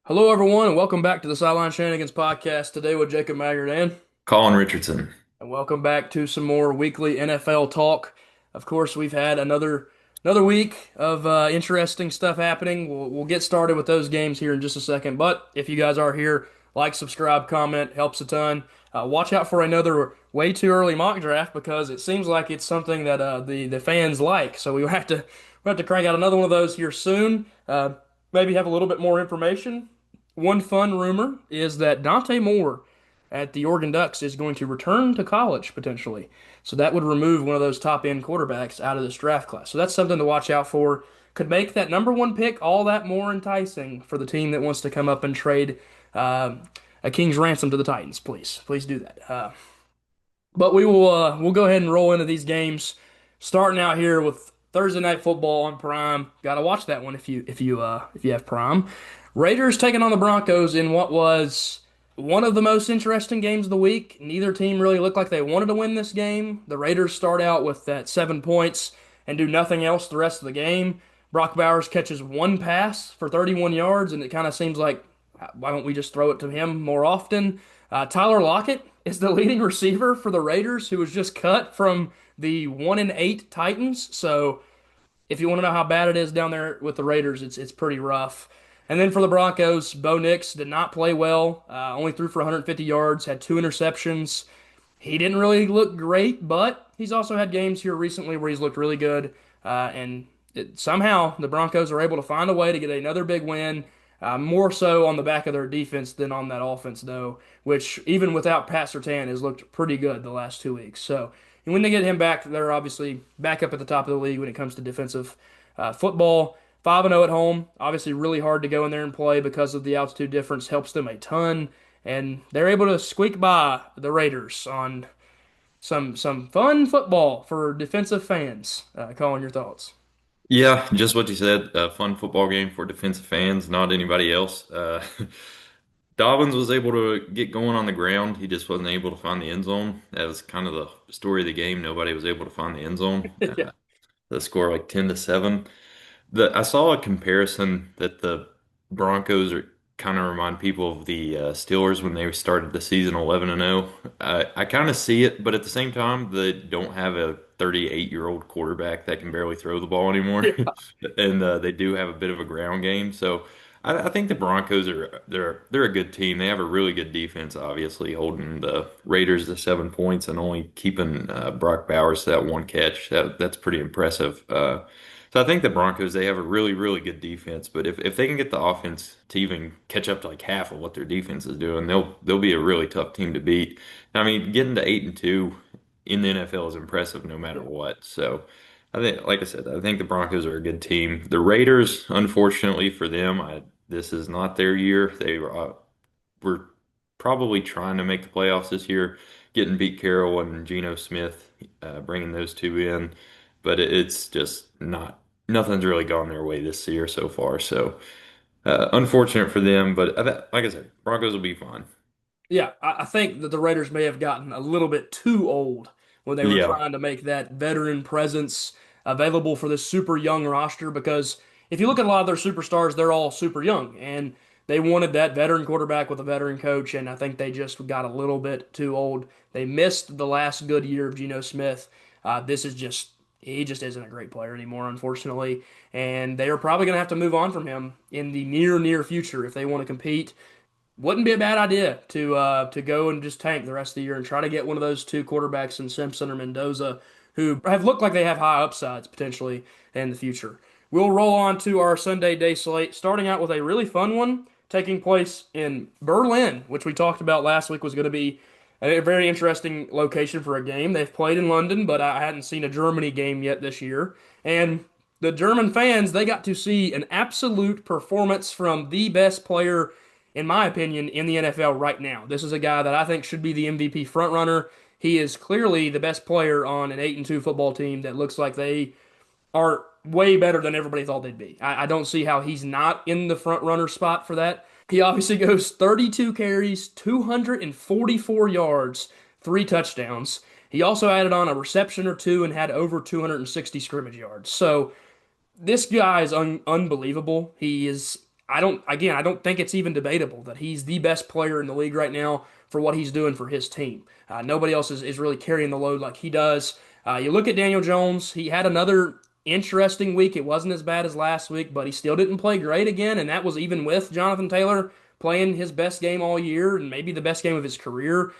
Hello, everyone, and welcome back to the Sideline Shenanigans podcast today with Jacob Maggard Colin Richardson. and welcome back to some more weekly NFL talk. Of course, we've had another week of interesting stuff happening. We'll get started with those games here in just a second. But if you guys are here, like, subscribe, comment helps a ton. Watch out for another way too early mock draft because it seems like it's something that the fans like. So we have to crank out another one of those here soon. Maybe have a little bit more information. One fun rumor is that Dante Moore at the Oregon Ducks is going to return to college potentially. So that would remove one of those top end quarterbacks out of this draft class. So that's something to watch out for. Could make that number one pick all that more enticing for the team that wants to come up and trade uh, a king's ransom to the Titans. Please do that. But we'll go ahead and roll into these games, starting out here with Thursday night football on Prime. Got to watch that one if you have Prime. Raiders taking on the Broncos in what was one of the most interesting games of the week. Neither team really looked like they wanted to win this game. The Raiders start out with that 7 points and do nothing else the rest of the game. Brock Bowers catches one pass for 31 yards, and it kind of seems like why don't we just throw it to him more often? Tyler Lockett is the leading receiver for the Raiders, who was just cut from the 1-8 Titans. So if you want to know how bad it is down there with the Raiders, it's pretty rough. And then for the Broncos, Bo Nix did not play well. Only threw for 150 yards, had two interceptions. He didn't really look great, but he's also had games here recently where he's looked really good. Somehow the Broncos are able to find a way to get another big win. More so on the back of their defense than on that offense, though, which even without Pat Surtain has looked pretty good the last 2 weeks. So and when they get him back, they're obviously back up at the top of the league when it comes to defensive football. 5-0 at home, obviously really hard to go in there and play because of the altitude difference helps them a ton, and they're able to squeak by the Raiders on some fun football for defensive fans. Colin, your thoughts? Yeah, just what you said. A fun football game for defensive fans, not anybody else. Dobbins was able to get going on the ground. He just wasn't able to find the end zone. That was kind of the story of the game. Nobody was able to find the end zone. Yeah. The score like 10-7. I saw a comparison that the Broncos are kind of remind people of the Steelers when they started the season 11-0. I kind of see it, but at the same time, they don't have a 38-year-old quarterback that can barely throw the ball anymore, Yeah. and they do have a bit of a ground game. So I think the Broncos they're a good team. They have a really good defense, obviously holding the Raiders to 7 points and only keeping Brock Bowers to that one catch. That's pretty impressive. So I think the Broncos, they have a really, really good defense, but if they can get the offense to even catch up to like half of what their defense is doing, they'll be a really tough team to beat. I mean, getting to 8-2 in the NFL is impressive no matter what. So I think, like I said, I think the Broncos are a good team. The Raiders, unfortunately for them, this is not their year. They were probably trying to make the playoffs this year, getting Pete Carroll and Geno Smith, bringing those two in, but it's just not. Nothing's really gone their way this year so far. So unfortunate for them, but like I said, Broncos will be fine. Yeah, I think that the Raiders may have gotten a little bit too old when they were Yeah, trying to make that veteran presence available for this super young roster. Because if you look at a lot of their superstars, they're all super young, and they wanted that veteran quarterback with a veteran coach, and I think they just got a little bit too old. They missed the last good year of Geno Smith. This is just he just isn't a great player anymore, unfortunately, and they are probably going to have to move on from him in the near future if they want to compete. Wouldn't be a bad idea to go and just tank the rest of the year and try to get one of those two quarterbacks in Simpson or Mendoza who have looked like they have high upsides potentially in the future. We'll roll on to our Sunday day slate, starting out with a really fun one taking place in Berlin, which we talked about last week was going to be a very interesting location for a game. They've played in London, but I hadn't seen a Germany game yet this year. And the German fans, they got to see an absolute performance from the best player in my opinion, in the NFL right now. This is a guy that I think should be the MVP frontrunner. He is clearly the best player on an 8-2 football team that looks like they are way better than everybody thought they'd be. I don't see how he's not in the front runner spot for that. He obviously goes 32 carries, 244 yards, three touchdowns. He also added on a reception or two and had over 260 scrimmage yards. So this guy is unbelievable. He is I don't think it's even debatable that he's the best player in the league right now for what he's doing for his team. Nobody else is really carrying the load like he does. You look at Daniel Jones, he had another interesting week. It wasn't as bad as last week, but he still didn't play great again, and that was even with Jonathan Taylor playing his best game all year and maybe the best game of his career.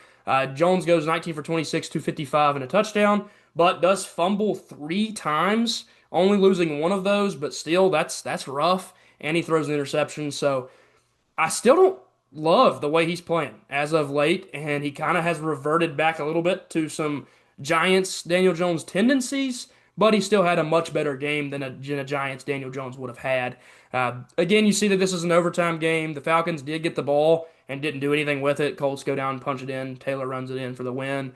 Jones goes 19 for 26, 255 and a touchdown, but does fumble 3 times, only losing one of those, but still that's rough. And he throws an interception, so I still don't love the way he's playing as of late, and he kind of has reverted back a little bit to some Giants Daniel Jones tendencies, but he still had a much better game than a Giants Daniel Jones would have had. Again, you see that this is an overtime game. The Falcons did get the ball and didn't do anything with it. Colts go down and punch it in. Taylor runs it in for the win.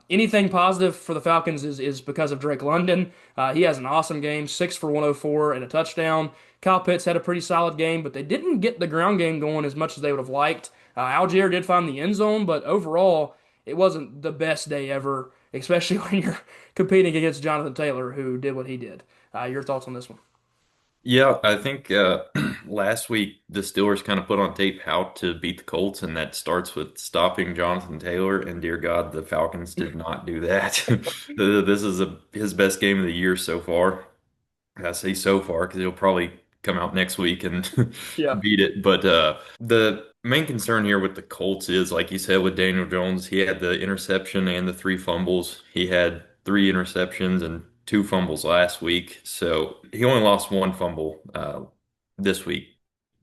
Anything positive for the Falcons is because of Drake London. He has an awesome game, 6 for 104 and a touchdown. Kyle Pitts had a pretty solid game, but they didn't get the ground game going as much as they would have liked. Algier did find the end zone, but overall, it wasn't the best day ever, especially when you're competing against Jonathan Taylor, who did what he did. Your thoughts on this one? Yeah, I think last week the Steelers kind of put on tape how to beat the Colts, and that starts with stopping Jonathan Taylor. And dear God, the Falcons did not do that. This is his best game of the year so far. I say so far because he'll probably come out next week and Yeah. beat it. But the main concern here with the Colts is, like you said, with Daniel Jones, he had the interception and the 3 fumbles. He had 3 interceptions and 2 fumbles last week. So he only lost 1 fumble this week,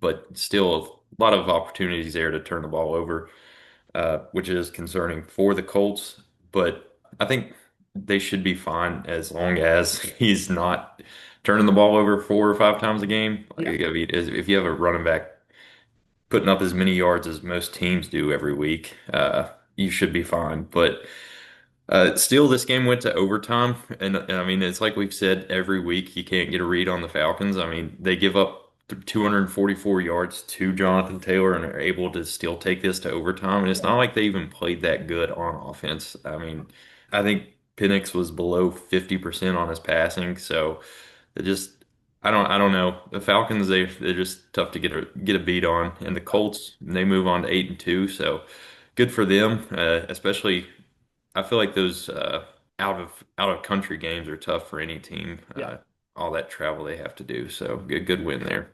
but still a lot of opportunities there to turn the ball over, which is concerning for the Colts. But I think they should be fine as long as he's not turning the ball over 4 or 5 times a game. Like, Yeah. I mean, if you have a running back putting up as many yards as most teams do every week, you should be fine. But still, this game went to overtime, and I mean, it's like we've said every week, you can't get a read on the Falcons. I mean, they give up 244 yards to Jonathan Taylor and are able to still take this to overtime. And it's not like they even played that good on offense. I mean, I think Penix was below 50% on his passing, so it just I don't know. The Falcons they're just tough to get a beat on, and the Colts they move on to 8-2, so good for them. Especially, I feel like those out of country games are tough for any team. Yeah. All that travel they have to do, so good win there.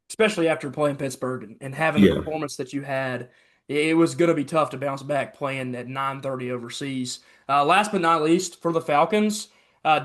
Especially after playing Pittsburgh and having the Yeah. performance that you had, it was going to be tough to bounce back playing at 9:30 overseas. Last but not least, for the Falcons,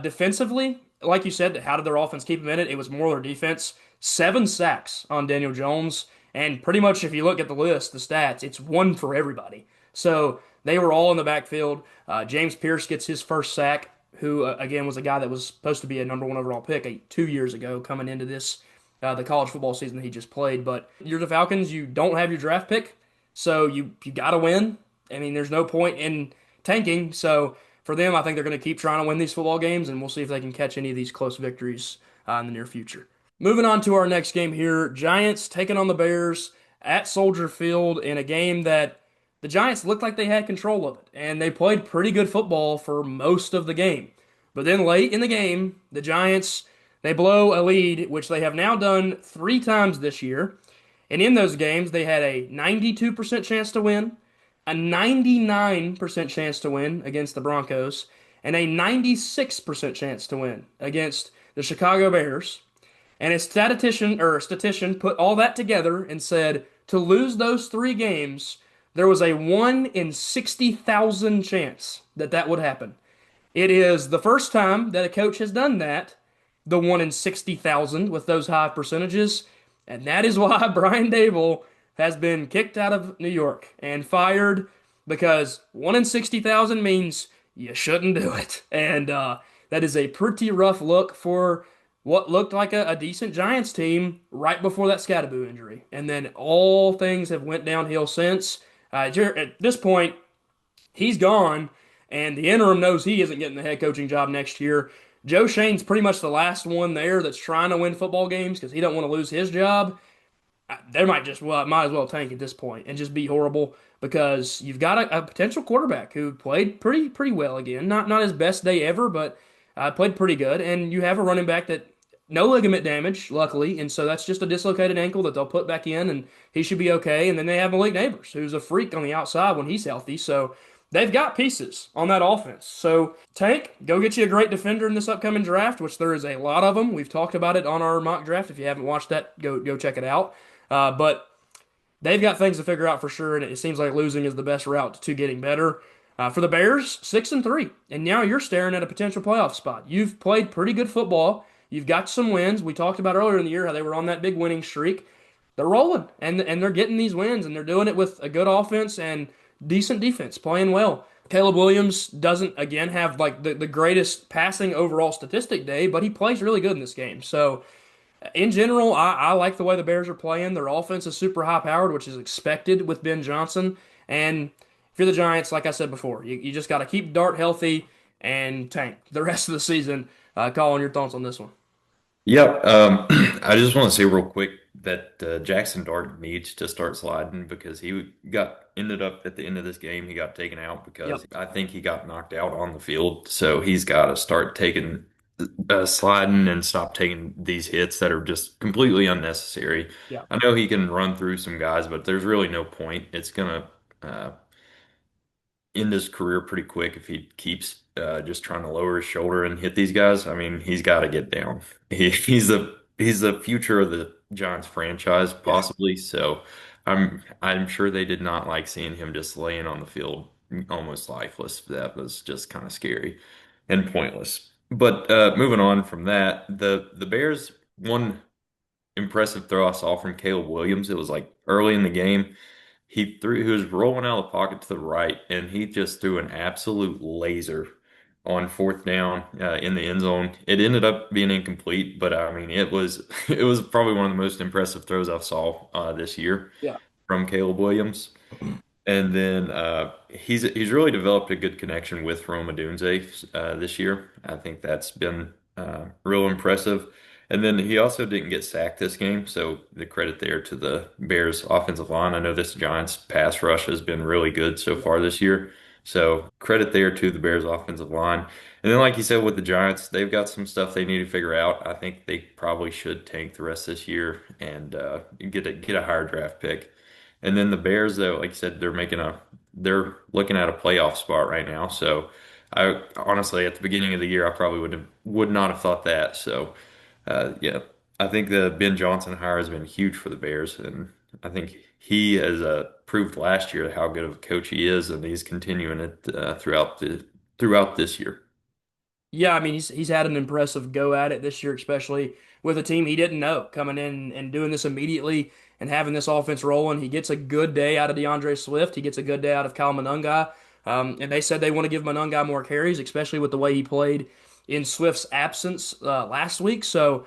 defensively, like you said, how did their offense keep them in it? It was more their defense. 7 sacks on Daniel Jones, and pretty much if you look at the list, the stats, it's one for everybody. So they were all in the backfield. James Pierce gets his first sack, who again was a guy that was supposed to be a number one overall pick 2 years ago, coming into this the college football season that he just played. But you're the Falcons. You don't have your draft pick, so you got to win. I mean, there's no point in tanking. So for them, I think they're going to keep trying to win these football games, and we'll see if they can catch any of these close victories in the near future. Moving on to our next game here, Giants taking on the Bears at Soldier Field in a game that the Giants looked like they had control of it, and they played pretty good football for most of the game. But then late in the game, the Giants they blow a lead, which they have now done 3 times this year. And in those games, they had a 92% chance to win, a 99% chance to win against the Broncos, and a 96% chance to win against the Chicago Bears. And a statistician put all that together and said to lose those 3 games, there was a 1 in 60,000 chance that that would happen. It is the first time that a coach has done that, the 1 in 60,000 with those high percentages. And that is why Brian Dable has been kicked out of New York and fired because 1 in 60,000 means you shouldn't do it. And that is a pretty rough look for what looked like a decent Giants team right before that Scatterboo injury. And then all things have went downhill since. At this point, he's gone, and the interim knows he isn't getting the head coaching job next year. Joe Shane's pretty much the last one there that's trying to win football games because he don't want to lose his job. They might as well tank at this point and just be horrible because you've got a potential quarterback who played pretty well again. Not his best day ever, but played pretty good. And you have a running back that no ligament damage, luckily, and so that's just a dislocated ankle that they'll put back in, and he should be okay. And then they have Malik Neighbors, who's a freak on the outside when he's healthy. So they've got pieces on that offense. So Tank, go get you a great defender in this upcoming draft, which there is a lot of them. We've talked about it on our mock draft. If you haven't watched that, go check it out. But they've got things to figure out for sure, and it seems like losing is the best route to getting better. For the Bears, 6-3, and now you're staring at a potential playoff spot. You've played pretty good football. You've got some wins. We talked about earlier in the year how they were on that big winning streak. They're rolling, and they're getting these wins, and they're doing it with a good offense and decent defense, playing well. Caleb Williams doesn't again have like the greatest passing overall statistic day, but he plays really good in this game. So in general, I like the way the Bears are playing. Their offense is super high powered, which is expected with Ben Johnson. And if you're the Giants, like I said before, you just got to keep Dart healthy and tank the rest of the season. Colin, your thoughts on this one? Yep. I just want to say real quick that Jackson Dart needs to start sliding because he got ended up at the end of this game. He got taken out Yep. because I think he got knocked out on the field. So he's got to start taking sliding and stop taking these hits that are just completely unnecessary. Yeah. I know he can run through some guys, but there's really no point. It's gonna end his career pretty quick if he keeps just trying to lower his shoulder and hit these guys. I mean, he's got to get down. He's the future of the Giants franchise, Yeah. possibly. So I'm sure they did not like seeing him just laying on the field almost lifeless. That was just kind of scary and pointless. But moving on from that, the Bears one impressive throw I saw from Caleb Williams. It was like early in the game. He was rolling out of the pocket to the right, and he just threw an absolute laser on fourth down in the end zone. It ended up being incomplete, but I mean it was it was probably one of the most impressive throws I saw this year Yeah. from Caleb Williams. And then he's really developed a good connection with Rome Odunze this year. I think that's been real impressive. And then he also didn't get sacked this game, so the credit there to the Bears offensive line. I know this Giants pass rush has been really good so Yeah. far this year. So credit there to the Bears offensive line. And then like you said with the Giants, they've got some stuff they need to figure out. I think they probably should tank the rest this year and get a higher draft pick. And then the Bears, though, like you said, they're looking at a playoff spot right now. So I honestly, at the beginning of the year, I probably would not have thought that. So yeah, I think the Ben Johnson hire has been huge for the Bears, and I think he has proved last year how good of a coach he is, and he's continuing it throughout this year. Yeah, I mean he's had an impressive go at it this year, especially with a team he didn't know coming in and doing this immediately and having this offense rolling. He gets a good day out of DeAndre Swift. He gets a good day out of Kyle Monunga. And they said they want to give Monunga more carries, especially with the way he played in Swift's absence last week. So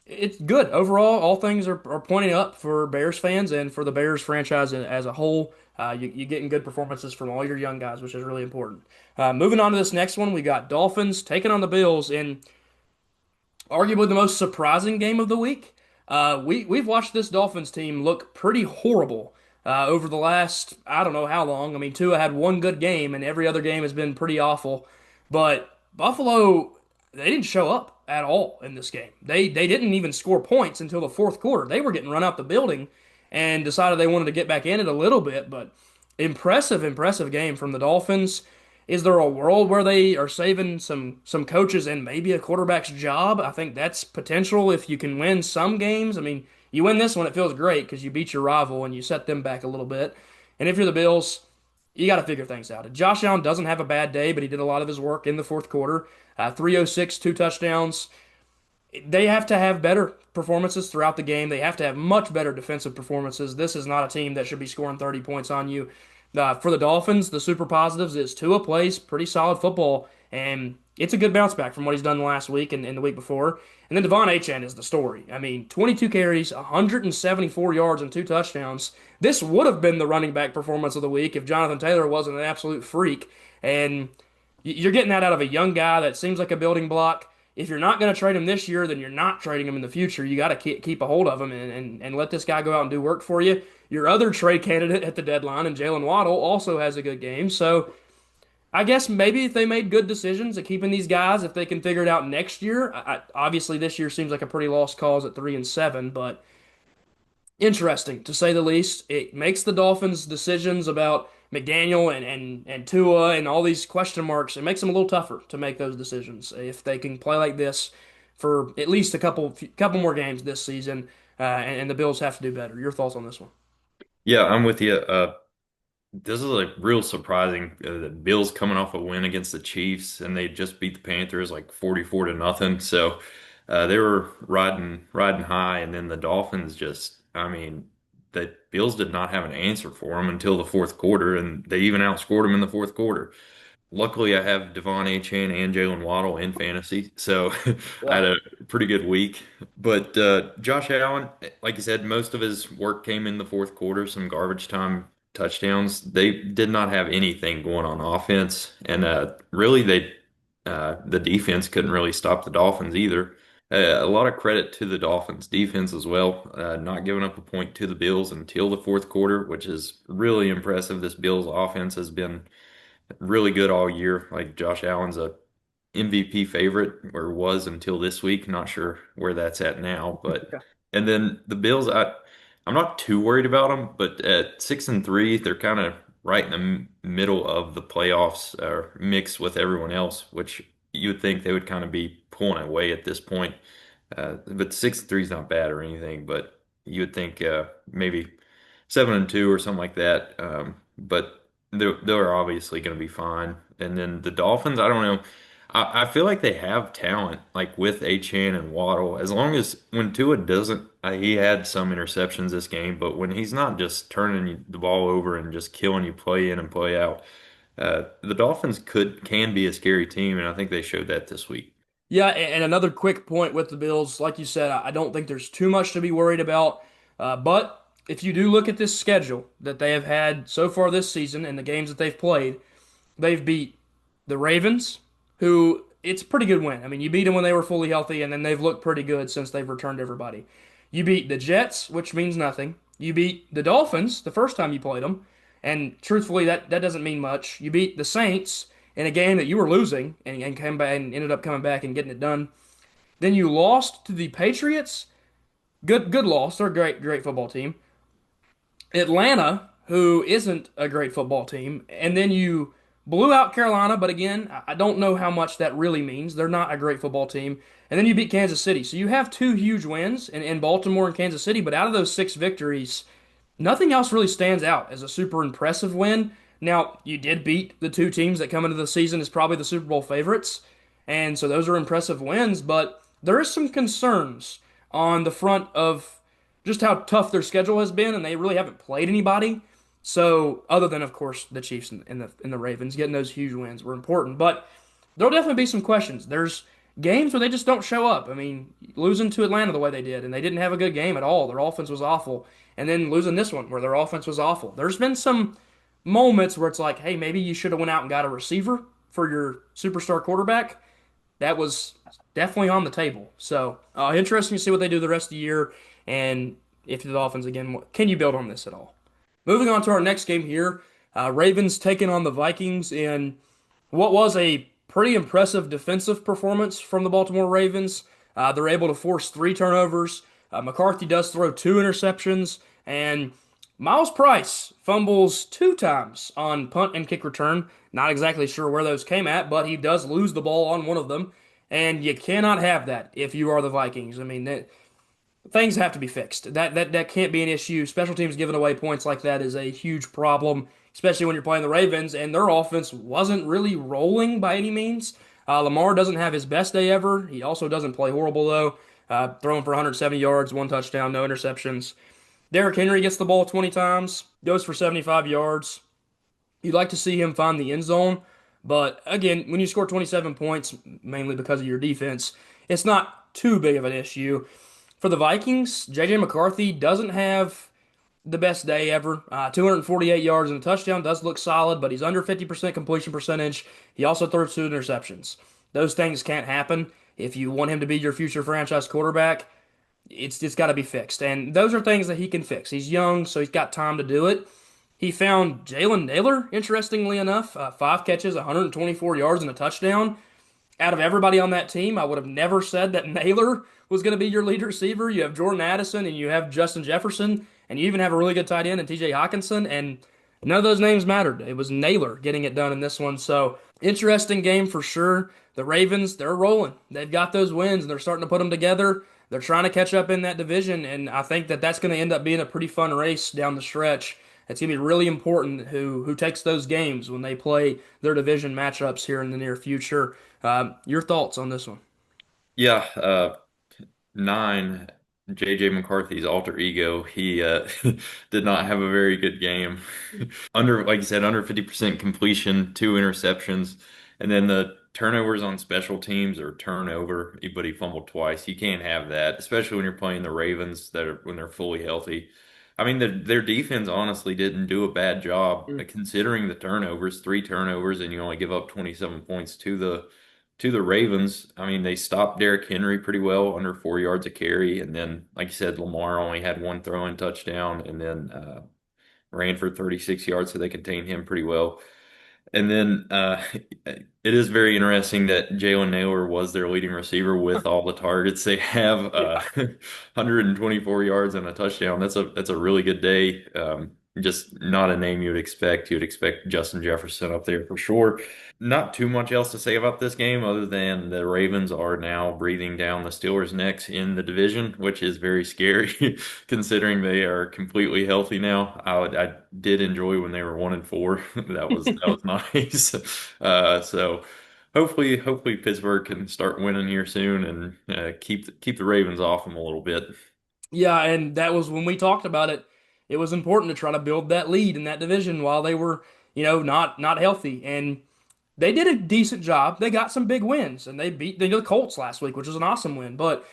it's good overall. All things are pointing up for Bears fans and for the Bears franchise as a whole. You're getting good performances from all your young guys, which is really important. Moving on to this next one, we got Dolphins taking on the Bills in arguably the most surprising game of the week. We've watched this Dolphins team look pretty horrible over the last I don't know how long. I mean, Tua had one good game, and every other game has been pretty awful. But Buffalo, they didn't show up at all in this game. They didn't even score points until the fourth quarter. They were getting run out the building, and decided they wanted to get back in it a little bit. But impressive game from the Dolphins. Is there a world where they are saving some coaches and maybe a quarterback's job? I think that's potential if you can win some games. I mean, you win this one, it feels great because you beat your rival and you set them back a little bit. And if you're the Bills, you got to figure things out. Josh Allen doesn't have a bad day, but he did a lot of his work in the fourth quarter. 306, two touchdowns. They have to have better performances throughout the game. They have to have much better defensive performances. This is not a team that should be scoring 30 points on you. For the Dolphins, the super positives is Tua plays pretty solid football, and it's a good bounce back from what he's done last week and the week before. And then Devon Achane is the story. I mean, 22 carries, 174 yards, and two touchdowns. This would have been the running back performance of the week if Jonathan Taylor wasn't an absolute freak. And you're getting that out of a young guy that seems like a building block. If you're not going to trade him this year, then you're not trading him in the future. You got to keep a hold of him and let this guy go out and do work for you. Your other trade candidate at the deadline and Jalen Waddle also has a good game. So I guess maybe if they made good decisions at keeping these guys, if they can figure it out next year. Obviously, this year seems like a pretty lost cause at 3-7, but interesting to say the least. It makes the Dolphins' decisions about McDaniel and Tua and all these question marks. It makes them a little tougher to make those decisions if they can play like this for at least a couple more games this season. And the Bills have to do better. Your thoughts on this one? Yeah, I'm with you. This is like real surprising. The Bills coming off a win against the Chiefs, and they just beat the Panthers like 44 to nothing. So they were riding high, and then the Dolphins just, I mean, the Bills did not have an answer for them until the fourth quarter, and they even outscored them in the fourth quarter. Luckily, I have Devon Achane and Jalen Waddle in fantasy, so I Yeah. had a pretty good week. But Josh Allen, like you said, most of his work came in the fourth quarter, some garbage time touchdowns. They did not have anything going on offense, and really, the defense couldn't really stop the Dolphins either. A lot of credit to the Dolphins defense as well, not giving up a point to the Bills until the fourth quarter, which is really impressive. This Bills offense has been really good all year. Like Josh Allen's a MVP favorite, or was until this week. Not sure where that's at now, but and then the Bills, I'm not too worried about them, but at 6-3, they're kind of right in the middle of the playoffs mix with everyone else, which you would think they would kind of be pulling away at this point. But 6-3 is not bad or anything, but you would think maybe 7-2 or something like that. But they're obviously going to be fine. And then the Dolphins, I don't know. I feel like they have talent, like with Achane and Waddle. As long as when Tua doesn't, he had some interceptions this game, but when he's not just turning the ball over and just killing you play in and play out, the Dolphins can be a scary team, and I think they showed that this week. Yeah, and another quick point with the Bills, like you said, I don't think there's too much to be worried about. But if you do look at this schedule that they have had so far this season and the games that they've played, they've beat the Ravens, who it's a pretty good win. I mean, you beat them when they were fully healthy, and then they've looked pretty good since they've returned everybody. You beat the Jets, which means nothing. You beat the Dolphins the first time you played them, and truthfully, that doesn't mean much. You beat the Saints in a game that you were losing and came back and ended up coming back and getting it done. Then you lost to the Patriots. Good loss. They're a great football team. Atlanta, who isn't a great football team, and then you blew out Carolina, but again, I don't know how much that really means. They're not a great football team. And then you beat Kansas City. So you have two huge wins in Baltimore and Kansas City, but out of those six victories, nothing else really stands out as a super impressive win. Now, you did beat the two teams that come into the season as probably the Super Bowl favorites, and so those are impressive wins, but there is some concerns on the front of just how tough their schedule has been, and they really haven't played anybody. So, other than of course the Chiefs and the Ravens, getting those huge wins were important, but there'll definitely be some questions. There's games where they just don't show up. I mean, losing to Atlanta the way they did, and they didn't have a good game at all. Their offense was awful, and then losing this one where their offense was awful. There's been some moments where it's like, hey, maybe you should have went out and got a receiver for your superstar quarterback. That was definitely on the table. So interesting to see what they do the rest of the year, and if the Dolphins again, can you build on this at all? Moving on to our next game here, Ravens taking on the Vikings in what was a pretty impressive defensive performance from the Baltimore Ravens. They're able to force three turnovers. McCarthy does throw two interceptions, and Miles Price fumbles two times on punt and kick return. Not exactly sure where those came at, but he does lose the ball on one of them. And you cannot have that if you are the Vikings. I mean, things have to be fixed. That can't be an issue. Special teams giving away points like that is a huge problem, especially when you're playing the Ravens and their offense wasn't really rolling by any means. Lamar doesn't have his best day ever. He also doesn't play horrible though. Throwing for 170 yards, one touchdown, no interceptions. Derrick Henry gets the ball 20 times, goes for 75 yards. You'd like to see him find the end zone, but again, when you score 27 points, mainly because of your defense, it's not too big of an issue. For the Vikings, J.J. McCarthy doesn't have the best day ever. 248 yards and a touchdown does look solid, but he's under 50% completion percentage. He also throws two interceptions. Those things can't happen. If you want him to be your future franchise quarterback, it's got to be fixed. And those are things that he can fix. He's young, so he's got time to do it. He found Jalen Naylor, interestingly enough, 5 catches, 124 yards, and a touchdown. Out of everybody on that team, I would have never said that Naylor was going to be your lead receiver. You have Jordan Addison and you have Justin Jefferson, and you even have a really good tight end in TJ Hawkinson, and none of those names mattered. It was Naylor getting it done in this one. So, interesting game for sure. The Ravens, they're rolling. They've got those wins and they're starting to put them together. They're trying to catch up in that division, and I think that that's going to end up being a pretty fun race down the stretch. It's going to be really important who takes those games when they play their division matchups here in the near future. Your thoughts on this one? Yeah, nine, JJ McCarthy's alter ego. He did not have a very good game. Under, like you said, under 50% completion, 2 interceptions, and then the turnovers on special teams or turnover, but he fumbled twice. You can't have that, especially when you're playing the Ravens that are when they're fully healthy. I mean, their defense honestly didn't do a bad job considering the turnovers, 3 turnovers, and you only give up 27 points to the Ravens. I mean, they stopped Derrick Henry pretty well, under 4 yards a carry, and then, like you said, Lamar only had one throwing touchdown, and then ran for 36 yards, so they contained him pretty well. And then it is very interesting that Jalen Naylor was their leading receiver with all the targets they have. Yeah. 124 yards and a touchdown. That's a really good day. Just not a name you'd expect. You'd expect Justin Jefferson up there for sure. Not too much else to say about this game other than the Ravens are now breathing down the Steelers' necks in the division, which is very scary considering they are completely healthy now. I did enjoy when they were 1-4. That was nice. So hopefully Pittsburgh can start winning here soon and keep the Ravens off them a little bit. Yeah, and that was when we talked about it. It was important to try to build that lead in that division while they were, not healthy. And they did a decent job. They got some big wins, and they beat the Colts last week, which was an awesome win. But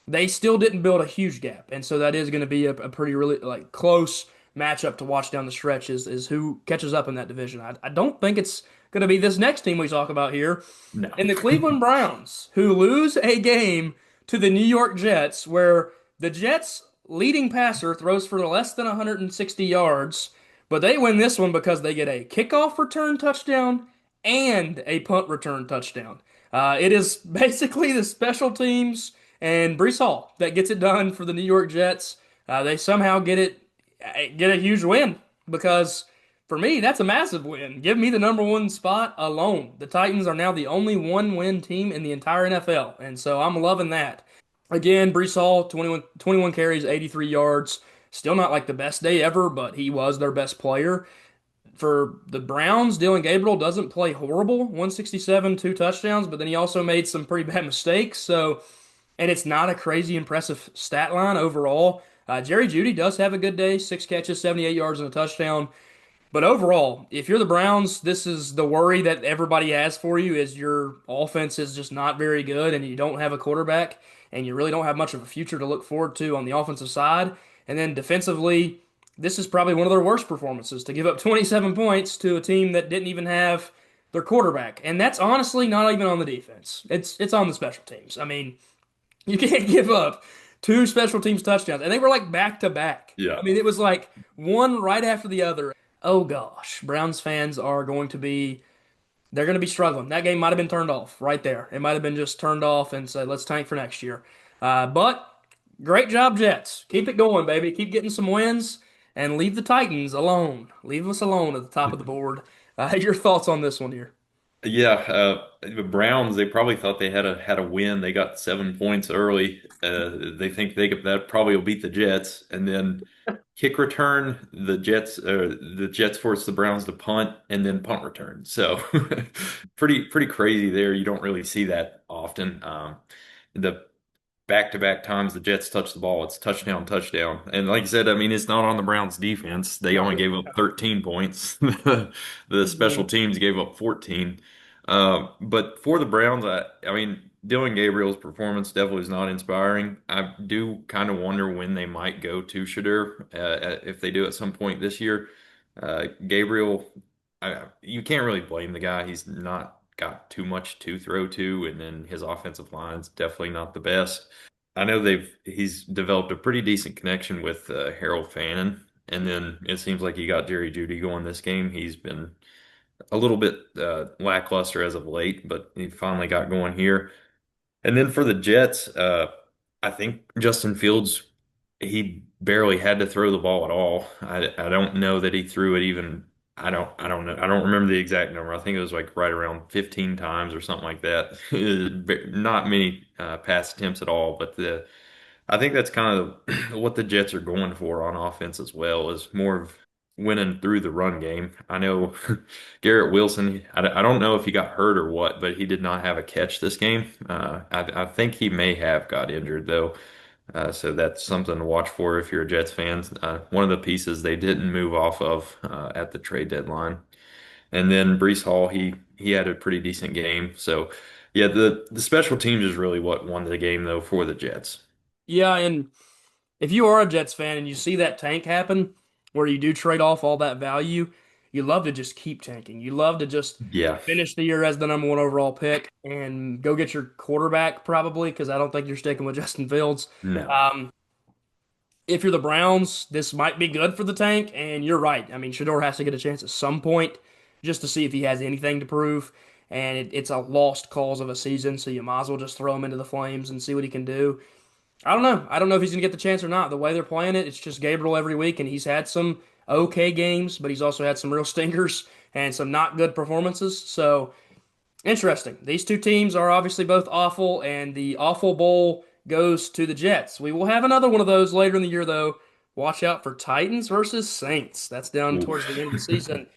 they still didn't build a huge gap, and so that is going to be a pretty really like close matchup to watch down the stretch. Is who catches up in that division. I don't think it's going to be this next team we talk about here, No. and the Cleveland Browns, who lose a game to the New York Jets, where the Jets' leading passer throws for less than 160 yards, but they win this one because they get a kickoff return touchdown and a punt return touchdown. It is basically the special teams and Brees Hall that gets it done for the New York Jets. They somehow get a huge win because for me that's a massive win. Give me the number one spot alone. The Titans are now the only one-win team in the entire NFL, and so I'm loving that. Again, Brees Hall, 21 carries, 83 yards. Still not like the best day ever, but he was their best player. For the Browns, Dylan Gabriel doesn't play horrible, 167, 2 touchdowns, but then he also made some pretty bad mistakes. So, and it's not a crazy impressive stat line overall. Jerry Jeudy does have a good day, 6 catches, 78 yards, and a touchdown. But overall, if you're the Browns, this is the worry that everybody has for you is your offense is just not very good and you don't have a quarterback and you really don't have much of a future to look forward to on the offensive side. And then defensively, this is probably one of their worst performances to give up 27 points to a team that didn't even have their quarterback. And that's honestly not even on the defense. It's on the special teams. I mean, you can't give up two special teams touchdowns. And they were like back to back. I Yeah. mean, it was like one right after the other. Oh gosh, Browns fans are going to be they're going to be struggling. That game might have been turned off right there. It might have been just turned off and said, let's tank for next year. But great job, Jets. Keep it going, baby. Keep getting some wins and leave the Titans alone. Leave us alone at the top of the board. Your thoughts on this one here? Yeah, the Browns, they probably thought they had a win. They got 7 points early. They think that probably will beat the Jets, and then kick return, the Jets forced the Browns to punt and then punt return. So pretty crazy there. You don't really see that often. The back-to-back times the Jets touch the ball, it's touchdown, touchdown. And like I said, I mean, it's not on the Browns defense. They only gave up 13 points. The special Mhm. teams gave up 14. But for the Browns, I mean, Dylan Gabriel's performance definitely is not inspiring. I do kind of wonder when they might go to Shadur, if they do at some point this year. Gabriel, you can't really blame the guy. He's not got too much to throw to, and then his offensive line's definitely not the best. I know he's developed a pretty decent connection with Harold Fannin, And then it seems like he got Jerry Jeudy going this game. He's been a little bit lackluster as of late, but he finally got going here. And then for the Jets, I think Justin Fields, he barely had to throw the ball at all. I don't know that he threw it even. I don't know. I don't remember the exact number. I think it was like right around 15 times or something like that. Not many pass attempts at all, but I think that's kind of what the Jets are going for on offense as well, is more of winning through the run game. I know Garrett Wilson, I don't know if he got hurt or what, but he did not have a catch this game. I think he may have got injured though. So that's something to watch for if you're a Jets fan. One of the pieces they didn't move off of at the trade deadline. And then Brees Hall, he had a pretty decent game. So yeah, the special teams is really what won the game though for the Jets. Yeah, and if you are a Jets fan and you see that tank happen, where you do trade off all that value, you love to just keep tanking. You love to just Yeah, finish the year as the number one overall pick and go get your quarterback probably, because I don't think you're sticking with Justin Fields. no. Um, if you're the Browns, this might be good for the tank, and you're right. I mean, Shador has to get a chance at some point just to see if he has anything to prove. And it's a lost cause of a season, so you might as well just throw him into the flames and see what he can do. I don't know. I don't know if he's gonna get the chance or not. The way they're playing it, it's just Gabriel every week, and he's had some okay games, but he's also had some real stinkers and some not good performances. So interesting. These two teams are obviously both awful, and the awful bowl goes to the Jets. We will have another one of those later in the year, though. Watch out for Titans versus Saints. That's down towards the end of the season.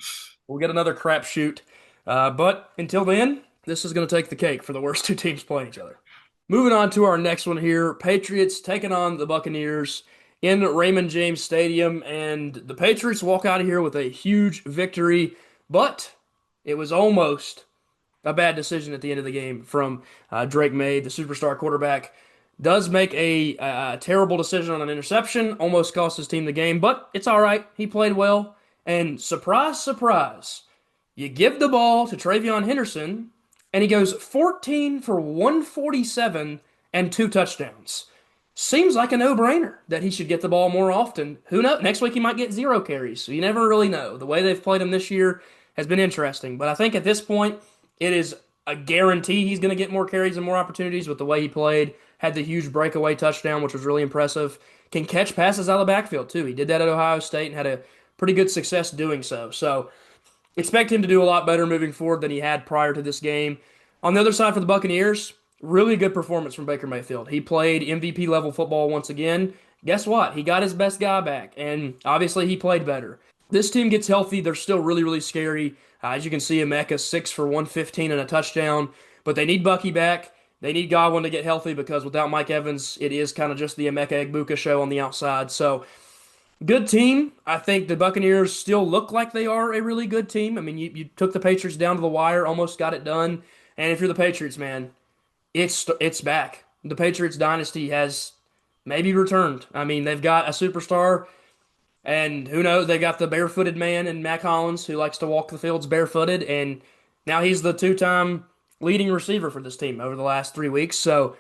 We'll get another crapshoot. But until then, this is going to take the cake for the worst two teams playing each other. Moving on to our next one here. Patriots taking on the Buccaneers in Raymond James Stadium. And the Patriots walk out of here with a huge victory, but it was almost a bad decision at the end of the game from Drake May, the superstar quarterback. Does make a terrible decision on an interception, almost cost his team the game, but it's all right. He played well. And surprise, surprise, you give the ball to Travion Henderson, and he goes 14 for 147 and two touchdowns. Seems like a no-brainer that he should get the ball more often. Who knows? Next week he might get zero carries, so you never really know. The way they've played him this year has been interesting, but I think at this point it is a guarantee he's going to get more carries and more opportunities with the way he played. Had the huge breakaway touchdown, which was really impressive. Can catch passes out of the backfield too. He did that at Ohio State and had a pretty good success doing so. So expect him to do a lot better moving forward than he had prior to this game. On the other side for the Buccaneers, really good performance from Baker Mayfield. He played MVP level football once again. Guess what? He got his best guy back, and obviously he played better. This team gets healthy. They're still really, really scary. As you can see, Emeka 6 for 115 and a touchdown. But they need Bucky back. They need Godwin to get healthy because without Mike Evans, it is kind of just the Emeka Egbuka show on the outside. So good team. I think the Buccaneers still look like they are a really good team. I mean, you took the Patriots down to the wire, almost got it done. And if you're the Patriots, man, it's back. The Patriots dynasty has maybe returned. I mean, they've got a superstar, and who knows? They got the barefooted man in Mac Hollins who likes to walk the fields barefooted, and now he's the two-time leading receiver for this team over the last 3 weeks. So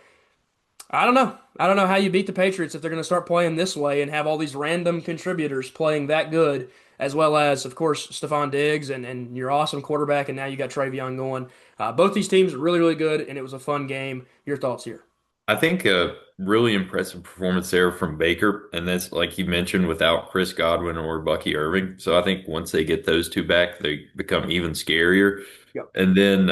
I don't know. I don't know how you beat the Patriots if they're going to start playing this way and have all these random contributors playing that good, as well as, of course, Stephon Diggs and your awesome quarterback, and now you got Travion going. Both these teams are really, really good, and it was a fun game. Your thoughts here? I think a really impressive performance there from Baker, and that's like you mentioned, without Chris Godwin or Bucky Irving. So I think once they get those two back, they become even scarier. Yep. And then,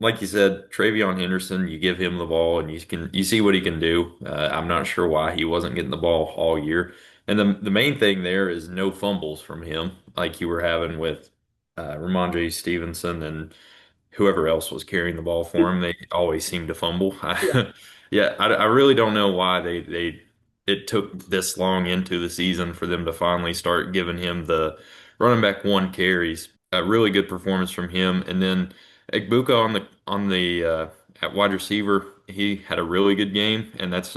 like you said, Travion Henderson, you give him the ball, and you see what he can do. I'm not sure why he wasn't getting the ball all year. And the main thing there is no fumbles from him, like you were having with Ramondre Stevenson and whoever else was carrying the ball for him. They always seem to fumble. Yeah. Yeah, I really don't know why they it took this long into the season for them to finally start giving him the running back one carries. A really good performance from him, and then Egbuka on the at wide receiver, he had a really good game, and that's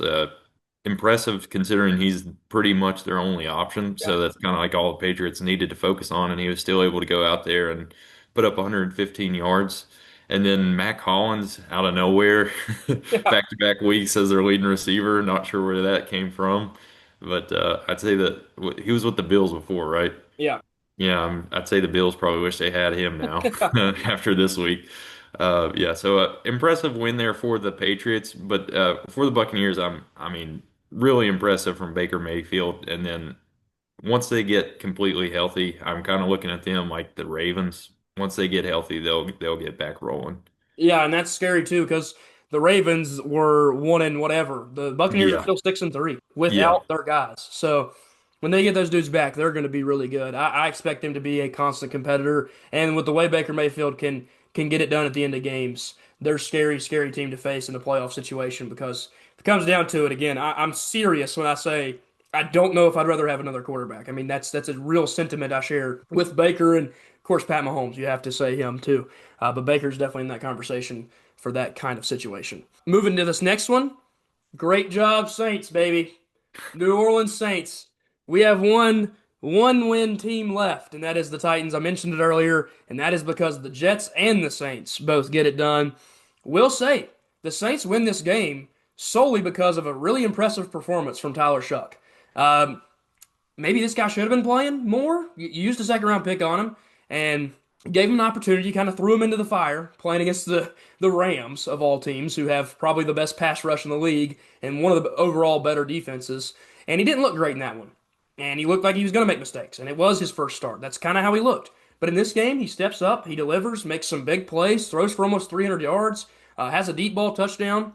impressive considering he's pretty much their only option. Yeah. So that's kind of like all the Patriots needed to focus on, and he was still able to go out there and put up 115 yards. And then Mac Hollins out of nowhere, Yeah. back-to-back weeks as their leading receiver. Not sure where that came from. But I'd say that he was with the Bills before, right? Yeah. Yeah, I'd say the Bills probably wish they had him now after this week. Yeah, so impressive win there for the Patriots, but for the Buccaneers, I mean, really impressive from Baker Mayfield. And then once they get completely healthy, I'm kind of looking at them like the Ravens. Once they get healthy, they'll get back rolling. Yeah, and that's scary too because the Ravens were one and whatever. The Buccaneers are Yeah, still 6-3 yeah, without their guys. So when they get those dudes back, they're going to be really good. I expect them to be a constant competitor, and with the way Baker Mayfield can get it done at the end of games, they're a scary, scary team to face in the playoff situation because if it comes down to it, again, I'm serious when I say I don't know if I'd rather have another quarterback. I mean, that's a real sentiment I share with Baker and of course Pat Mahomes. You have to say him too. But Baker's definitely in that conversation for that kind of situation. Moving to this next one. Great job, Saints, baby. New Orleans Saints. We have one win team left, and that is the Titans. I mentioned it earlier, and that is because the Jets and the Saints both get it done. Will say the Saints win this game solely because of a really impressive performance from Tyler Shuck. Um, Maybe this guy should have been playing more. You used a second round pick on him and gave him an opportunity, kind of threw him into the fire, playing against the Rams of all teams, who have probably the best pass rush in the league and one of the overall better defenses. And he didn't look great in that one. And he looked like he was going to make mistakes. And it was his first start. That's kind of how he looked. But in this game, he steps up, he delivers, makes some big plays, throws for almost 300 yards, has a deep ball touchdown,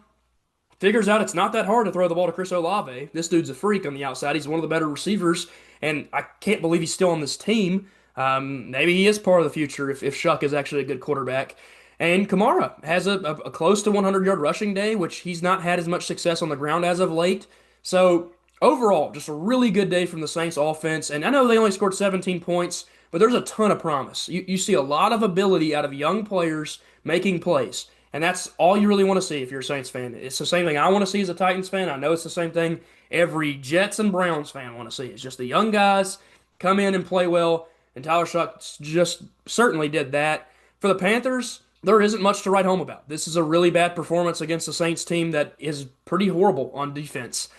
figures out it's not that hard to throw the ball to Chris Olave. This dude's a freak on the outside. He's one of the better receivers, and I can't believe he's still on this team. Maybe he is part of the future if Shuck is actually a good quarterback. And Kamara has a close to 100-yard rushing day, which he's not had as much success on the ground as of late. So overall, just a really good day from the Saints offense. And I know they only scored 17 points, but there's a ton of promise. You see a lot of ability out of young players making plays. And that's all you really want to see if you're a Saints fan. It's the same thing I want to see as a Titans fan. I know it's the same thing every Jets and Browns fan want to see. It's just the young guys come in and play well, and Tyler Shuck just certainly did that. For the Panthers, there isn't much to write home about. This is a really bad performance against the Saints team that is pretty horrible on defense.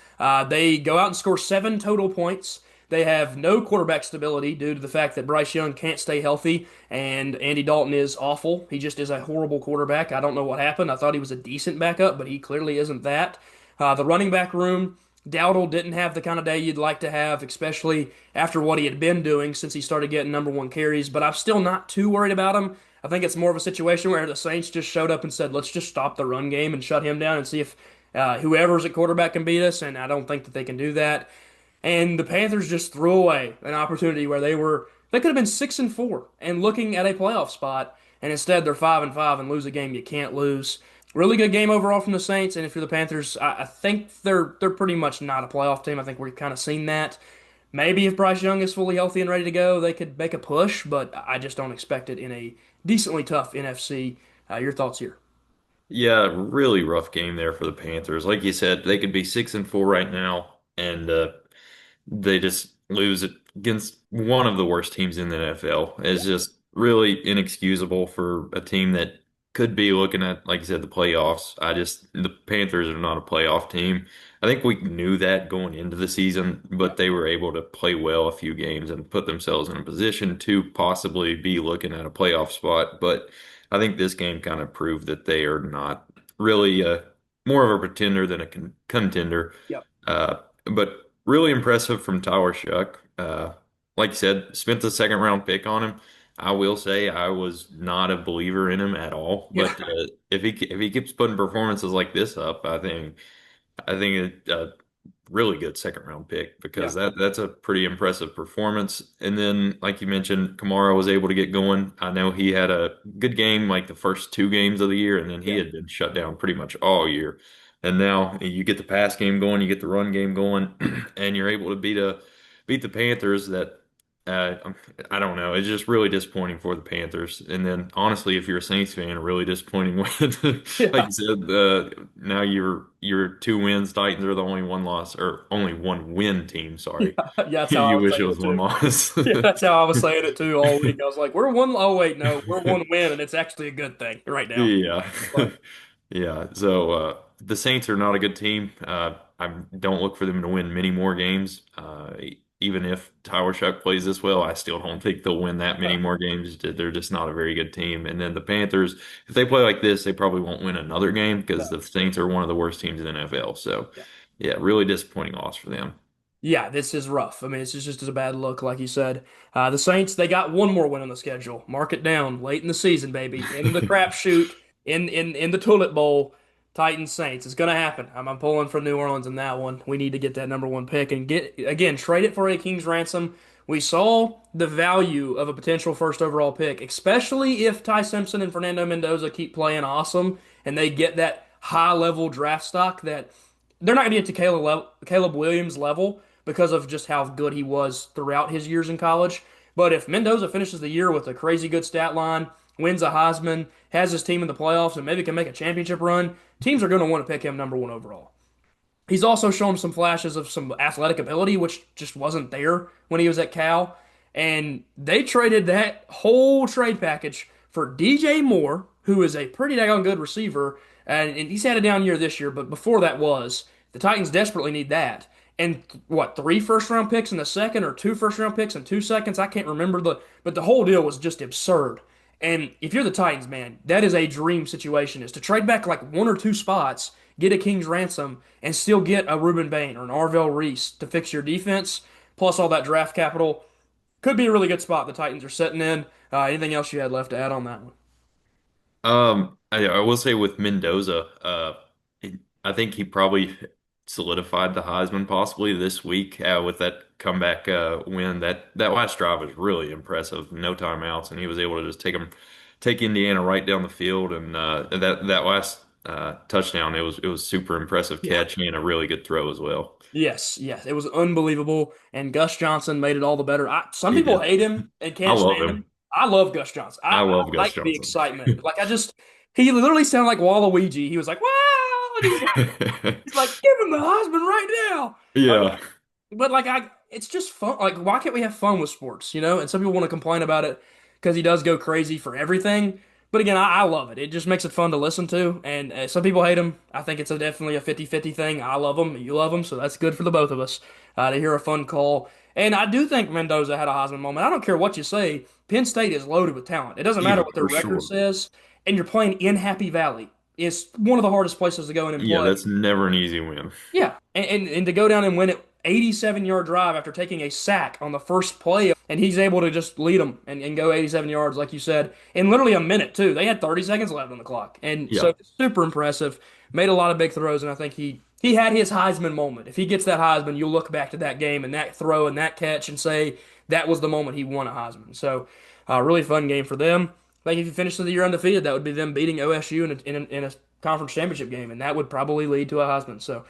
They go out and score 7 total points. They have no quarterback stability due to the fact that Bryce Young can't stay healthy and Andy Dalton is awful. He just is a horrible quarterback. I don't know what happened. I thought he was a decent backup, but he clearly isn't that. The running back room, Dowdle didn't have the kind of day you'd like to have, especially after what he had been doing since he started getting number one carries. But I'm still not too worried about him. I think it's more of a situation where the Saints just showed up and said, let's just stop the run game and shut him down and see if whoever's at quarterback can beat us. And I don't think that they can do that. And the Panthers just threw away an opportunity where they could have been 6-4 and looking at a playoff spot, and instead they're 5-5 and lose a game you can't lose. Really good game overall from the Saints, and if you're the Panthers, I think they're pretty much not a playoff team. I think we've kind of seen that. Maybe if Bryce Young is fully healthy and ready to go, they could make a push, but I just don't expect it in a decently tough NFC. Your thoughts here? yeah. Really rough game there for the Panthers. Like you said, they could be 6-4 right now, and they just lose it against one of the worst teams in the NFL. It's just really inexcusable for a team that could be looking at, like you said, the playoffs. The Panthers are not a playoff team. I think we knew that going into the season, Yeah, but they were able to play well a few games and put themselves in a position to possibly be looking at a playoff spot. But I think this game kind of proved that they are not really more of a pretender than a contender. yeah, But really impressive from Tyler Shuck. Like you said, spent the second round pick on him. I will say I was not a believer in him at all. yeah, But if he keeps putting performances like this up, I think a really good second round pick yeah, because that's a pretty impressive performance. And then, like you mentioned, Kamara was able to get going. I know he had a good game like the first two games of the year, and then he yeah. had been shut down pretty much all year. And now you get the pass game going, you get the run game going, and you're able to beat the Panthers that uh, I don't know. It's just really disappointing for the Panthers. And then, honestly, if you're a Saints fan, a really disappointing win. Like Yeah. you said, now you're 2 wins. Titans are the only one loss or only one win team. Yeah, Sorry, yeah, that's how I you was wish it saying was it one too. loss. Yeah, that's how I was saying it too all week. I was like, we're one. Oh wait, no, we're one win, and it's actually a good thing right now. Yeah, But yeah. So the Saints are not a good team. I don't look for them to win many more games. Even if Tyler Shuck plays this well, I still don't think they'll win that many more games. They're just not a very good team. And then the Panthers, if they play like this, they probably won't win another game because No. the Saints are one of the worst teams in the NFL. So, Yeah. yeah, really disappointing loss for them. Yeah, this is rough. I mean, it's just as a bad look, like you said. The Saints, they got one more win on the schedule. Mark it down. Late in the season, baby. In the crapshoot, in the Tulip Bowl, Titans Saints. It's gonna happen. I'm pulling for New Orleans in that one. We need to get that number one pick and get again trade it for a King's ransom. We saw the value of a potential first overall pick, especially if Ty Simpson and Fernando Mendoza keep playing awesome and they get that high level draft stock that they're not going to get to Caleb Williams level because of just how good he was throughout his years in college. But if Mendoza finishes the year with a crazy good stat line, wins a Heisman, has his team in the playoffs, and maybe can make a championship run, teams are going to want to pick him number one overall. He's also shown some flashes of some athletic ability, which just wasn't there when he was at Cal. And they traded that whole trade package for DJ Moore, who is a pretty daggone good receiver. And he's had a down year this year, but before that was, the Titans desperately need that. And what, three first round picks in the second or two first round picks in 2 seconds? I can't remember but the whole deal was just absurd. And if you're the Titans, man, that is a dream situation is to trade back like one or two spots, get a King's ransom, and still get a Reuben Bain or an Arvell Reese to fix your defense, plus all that draft capital. Could be a really good spot the Titans are sitting in. Anything else you had left to add on that one? I will say with Mendoza, I think he probably solidified the Heisman possibly this week with that comeback win. That last drive was really impressive. No timeouts, and he was able to just take Indiana right down the field. And that last touchdown, it was super impressive Yeah. catch and a really good throw as well. Yes, yes, it was unbelievable, and Gus Johnson made it all the better. Some He people did. hate him and I can't love stand him. him. I love Gus Johnson. I I love Gus like the Johnson. excitement. Like he literally sounded like Waluigi. He was like, "Wow!" And he's like, "Give him the Heisman right now." Yeah. But like it's just fun. Like, why can't we have fun with sports, you know? And some people want to complain about it because he does go crazy for everything. But again, I love it. It just makes it fun to listen to. And some people hate him. I think it's definitely a 50-50 thing. I love him. You love him. So that's good for the both of us to hear a fun call. And I do think Mendoza had a Heisman moment. I don't care what you say. Penn State is loaded with talent. It doesn't matter Yeah, what their for record sure. says. And you're playing in Happy Valley. It's one of the hardest places to go in and Yeah, play. that's never an easy win. Yeah, and to go down and win it 87-yard drive after taking a sack on the first play, and he's able to just lead them and go 87 yards, like you said, in literally a minute too. They had 30 seconds left on the clock, and Yeah. so super impressive. Made a lot of big throws, and I think he had his Heisman moment. If he gets that Heisman, you'll look back to that game and that throw and that catch and say that was the moment he won a Heisman. So, really fun game for them. I think if you finish the year undefeated, that would be them beating OSU in a conference championship game, and that would probably lead to a Heisman. So,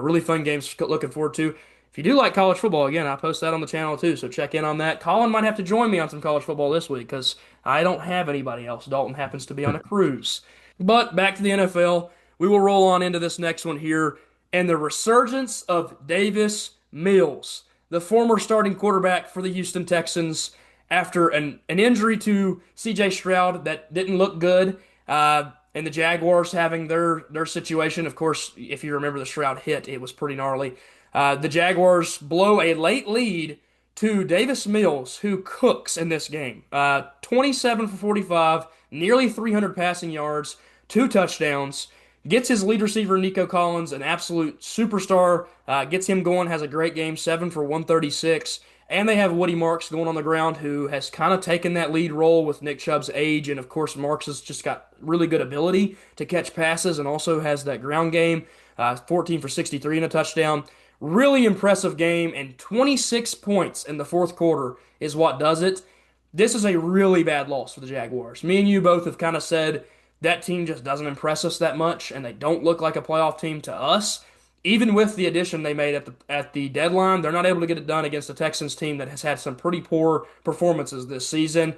really fun games looking forward to. If you do like college football, again, I post that on the channel too, so check in on that. Colin might have to join me on some college football this week because I don't have anybody else. Dalton happens to be on a cruise. But back to the NFL, we will roll on into this next one here, and the resurgence of Davis Mills, the former starting quarterback for the Houston Texans, after an injury to C.J. Stroud that didn't look good. And the Jaguars having their situation. Of course, if you remember the Stroud hit, it was pretty gnarly. The Jaguars blow a late lead to Davis Mills, who cooks in this game. 27 for 45, nearly 300 passing yards, two touchdowns. Gets his lead receiver Nico Collins, an absolute superstar. Gets him going, has a great game, 7 for 136. And they have Woody Marks going on the ground, who has kind of taken that lead role with Nick Chubb's age. And of course, Marks has just got really good ability to catch passes and also has that ground game. 14 for 63 and a touchdown. Really impressive game. And 26 points in the fourth quarter is what does it. This is a really bad loss for the Jaguars. Me and you both have kind of said that team just doesn't impress us that much, and they don't look like a playoff team to us. Even with the addition they made at the deadline, they're not able to get it done against the Texans team that has had some pretty poor performances this season.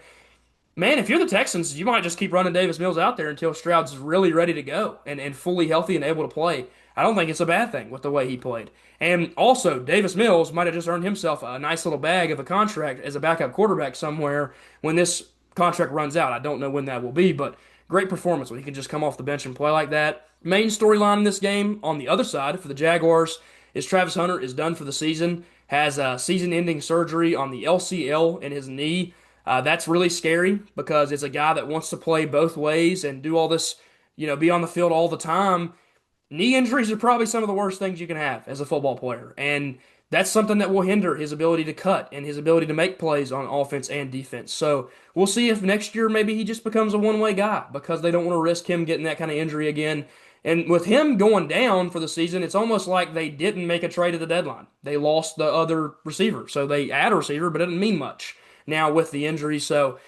Man, if you're the Texans, you might just keep running Davis Mills out there until Stroud's really ready to go and fully healthy and able to play. I don't think it's a bad thing with the way he played. And also, Davis Mills might have just earned himself a nice little bag of a contract as a backup quarterback somewhere when this contract runs out. I don't know when that will be, but great performance when he can just come off the bench and play like that. Main storyline in this game on the other side for the Jaguars is Travis Hunter is done for the season, has a season-ending surgery on the LCL in his knee. That's really scary because it's a guy that wants to play both ways and do all this, be on the field all the time. Knee injuries are probably some of the worst things you can have as a football player, and that's something that will hinder his ability to cut and his ability to make plays on offense and defense. So we'll see if next year maybe he just becomes a one-way guy because they don't want to risk him getting that kind of injury again. And with him going down for the season, it's almost like they didn't make a trade at the deadline. They lost the other receiver, so they add a receiver, but it didn't mean much now with the injury. So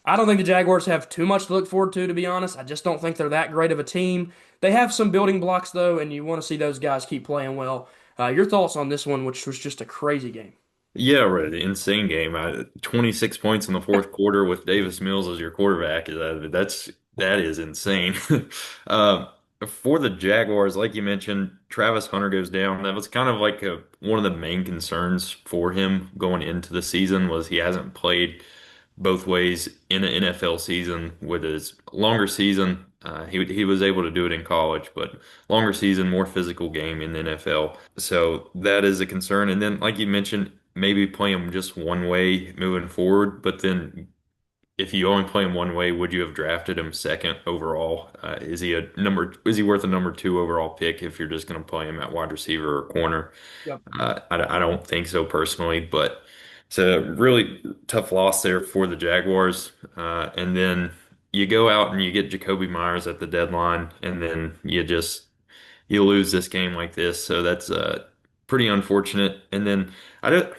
I don't think the Jaguars have too much to look forward to be honest. I just don't think they're that great of a team. They have some building blocks, though, and you want to see those guys keep playing well. Your thoughts on this one, which was just a crazy game? Yeah, right. Insane game. 26 points in the fourth quarter with Davis Mills as your quarterback. That is insane. Uh, for the Jaguars, like you mentioned, Travis Hunter goes down. That was kind of like one of the main concerns for him going into the season was he hasn't played both ways in an NFL season with his longer season. He was able to do it in college, but longer season, more physical game in the NFL. So that is a concern. And then, like you mentioned, maybe play him just one way moving forward. But then, if you only play him one way, would you have drafted him second overall? Is he a number? Is he worth a number two overall pick if you're just going to play him at wide receiver or corner? Yep. I don't think so personally, but it's a really tough loss there for the Jaguars. And then you go out and you get Jacoby Myers at the deadline, and then you lose this game like this. So that's pretty unfortunate. And then I don't.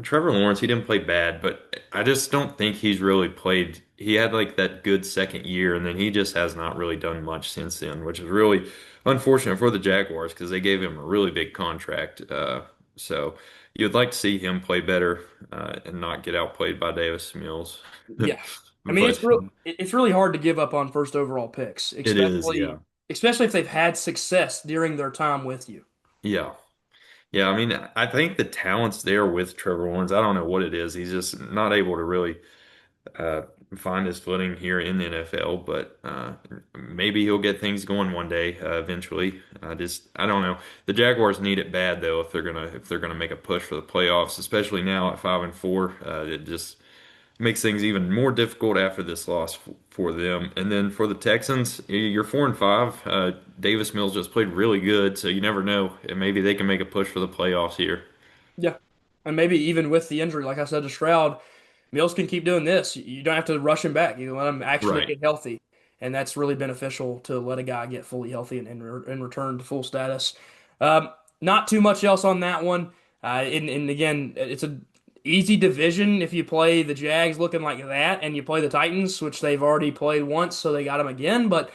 Trevor Lawrence, he didn't play bad, but I just don't think he's really played. He had like that good second year, and then he just has not really done much since then, which is really unfortunate for the Jaguars because they gave him a really big contract. So you'd like to see him play better and not get outplayed by Davis Mills. Yeah. I mean, But it's really hard to give up on first overall picks, it is, yeah. especially if they've had success during their time with you. Yeah. Yeah, I mean, I think the talent's there with Trevor Lawrence. I don't know what it is. He's just not able to really uh, find his footing here in the NFL, but maybe he'll get things going one day eventually. I don't know. The Jaguars need it bad though if they're gonna make a push for the playoffs, especially now at 5-4. It just makes things even more difficult after this loss for them. And then for the Texans, you're 4-5. Davis Mills just played really good, so you never know. And maybe they can make a push for the playoffs here. Yeah. And maybe even with the injury, like I said to Stroud, Mills can keep doing this. You don't have to rush him back. You can let him actually Right. get healthy. And that's really beneficial to let a guy get fully healthy and return to full status. Um, Not too much else on that one. And again, it's a easy division if you play the Jags looking like that and you play the Titans, which they've already played once, so they got them again. But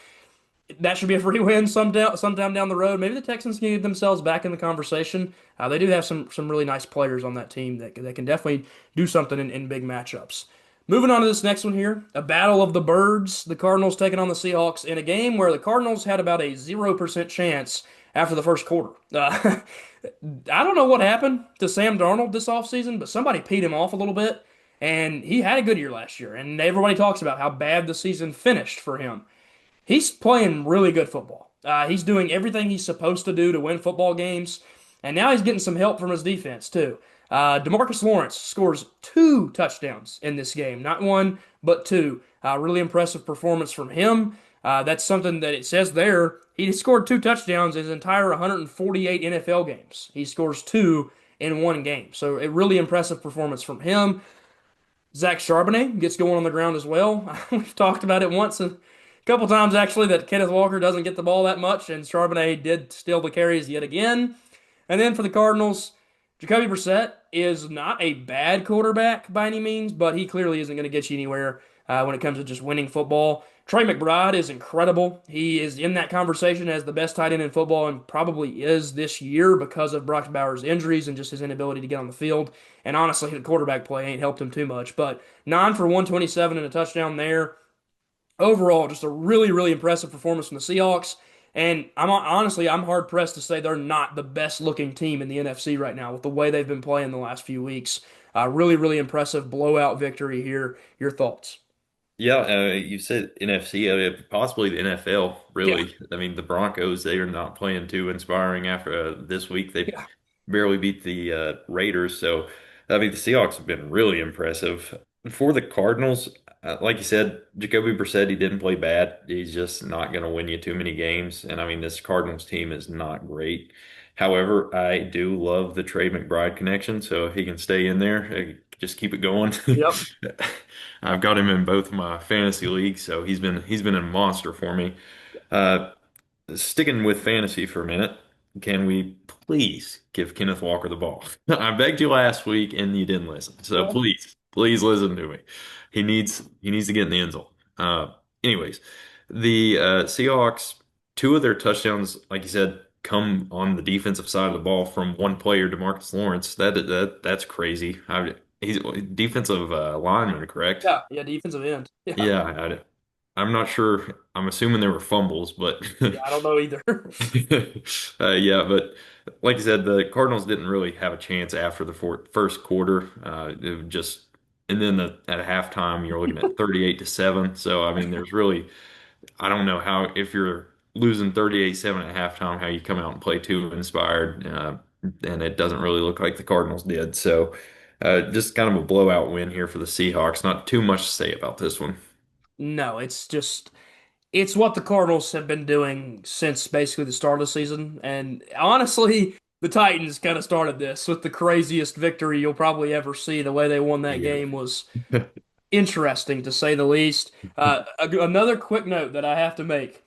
that should be a free win sometime down the road. Maybe the Texans can get themselves back in the conversation. They do have some really nice players on that team that can definitely do something in big matchups. Moving on to this next one here, a battle of the birds. The Cardinals taking on the Seahawks in a game where the Cardinals had about a 0% chance after the first quarter. I don't know what happened to Sam Darnold this offseason, but somebody peed him off a little bit, and he had a good year last year. And everybody talks about how bad the season finished for him. He's playing really good football. He's doing everything he's supposed to do to win football games, and now he's getting some help from his defense too. DeMarcus Lawrence scores two touchdowns in this game, not one but two. Really impressive performance from him. That's something that it says there. He scored two touchdowns in his entire 148 NFL games. He scores two in one game, so a really impressive performance from him. Zach Charbonnet gets going on the ground as well. We've talked about it once a couple times actually that Kenneth Walker doesn't get the ball that much, and Charbonnet did steal the carries yet again. And then for the Cardinals, Jacoby Brissett is not a bad quarterback by any means, but he clearly isn't going to get you anywhere when it comes to just winning football. Trey McBride is incredible. He is in that conversation as the best tight end in football and probably is this year because of Brock Bowers' injuries and just his inability to get on the field. And honestly, the quarterback play ain't helped him too much. But 9 for 127 and a touchdown there. Overall, just a really, really impressive performance from the Seahawks. And I'm hard pressed to say they're not the best looking team in the NFC right now with the way they've been playing the last few weeks. Really, really impressive blowout victory here. Your thoughts? Yeah, you said NFC, possibly the NFL, Yeah, really. I mean, the Broncos, they are not playing too inspiring after this week. They yeah, barely beat the Raiders. So, I mean, the Seahawks have been really impressive. For the Cardinals, like you said, Jacoby Brissett, he didn't play bad. He's just not going to win you too many games. And I mean, this Cardinals team is not great. However, I do love the Trey McBride connection. So if he can stay in there, just keep it going. yep. I've got him in both my fantasy leagues, so he's been a monster for me. Uh, Sticking with fantasy for a minute, can we please give Kenneth Walker the ball? I begged you last week and you didn't listen. So Well, please listen to me. He needs to get in the end zone. Anyways, the Seahawks, two of their touchdowns, like you said, come on the defensive side of the ball from one player, DeMarcus Lawrence. That's crazy. He's defensive lineman, correct? yeah, yeah, defensive end. Yeah, Yeah, I'm not sure. I'm assuming there were fumbles, but yeah, I don't know either. yeah, but like you said, the Cardinals didn't really have a chance after the first quarter. It just and then at halftime, you're looking at 38-7. So I mean, there's really I don't know how if you're losing 38-7 at halftime, how you come out and play too inspired, and it doesn't really look like the Cardinals did. So just kind of a blowout win here for the Seahawks. Not too much to say about this one. No, it's just it's what the Cardinals have been doing since basically the start of the season. And honestly, the Titans kind of started this with the craziest victory you'll probably ever see. The way they won that Yeah. game was interesting to say the least. Another quick note that I have to make.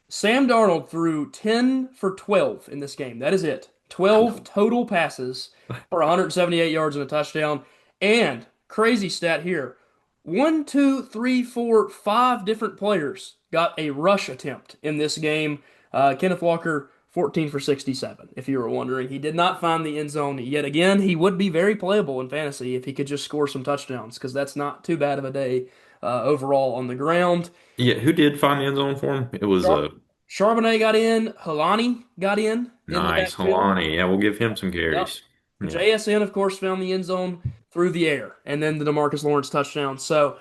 Sam Darnold threw 10 for 12 in this game. That is it. 12 total passes for 178 yards and a touchdown. And crazy stat here. One, two, three, four, five different players got a rush attempt in this game. Kenneth Walker, 14 for 67, if you were wondering. He did not find the end zone yet again. He would be very playable in fantasy if he could just score some touchdowns, because that's not too bad of a day overall on the ground. Yeah, who did find the end zone for him? It was Char Charbonnet got in. Halani got in the nice backfield. Holani. Yeah, we'll give him some Yep. carries. Yeah. JSN, of course, found the end zone through the air, and then the DeMarcus Lawrence touchdown. So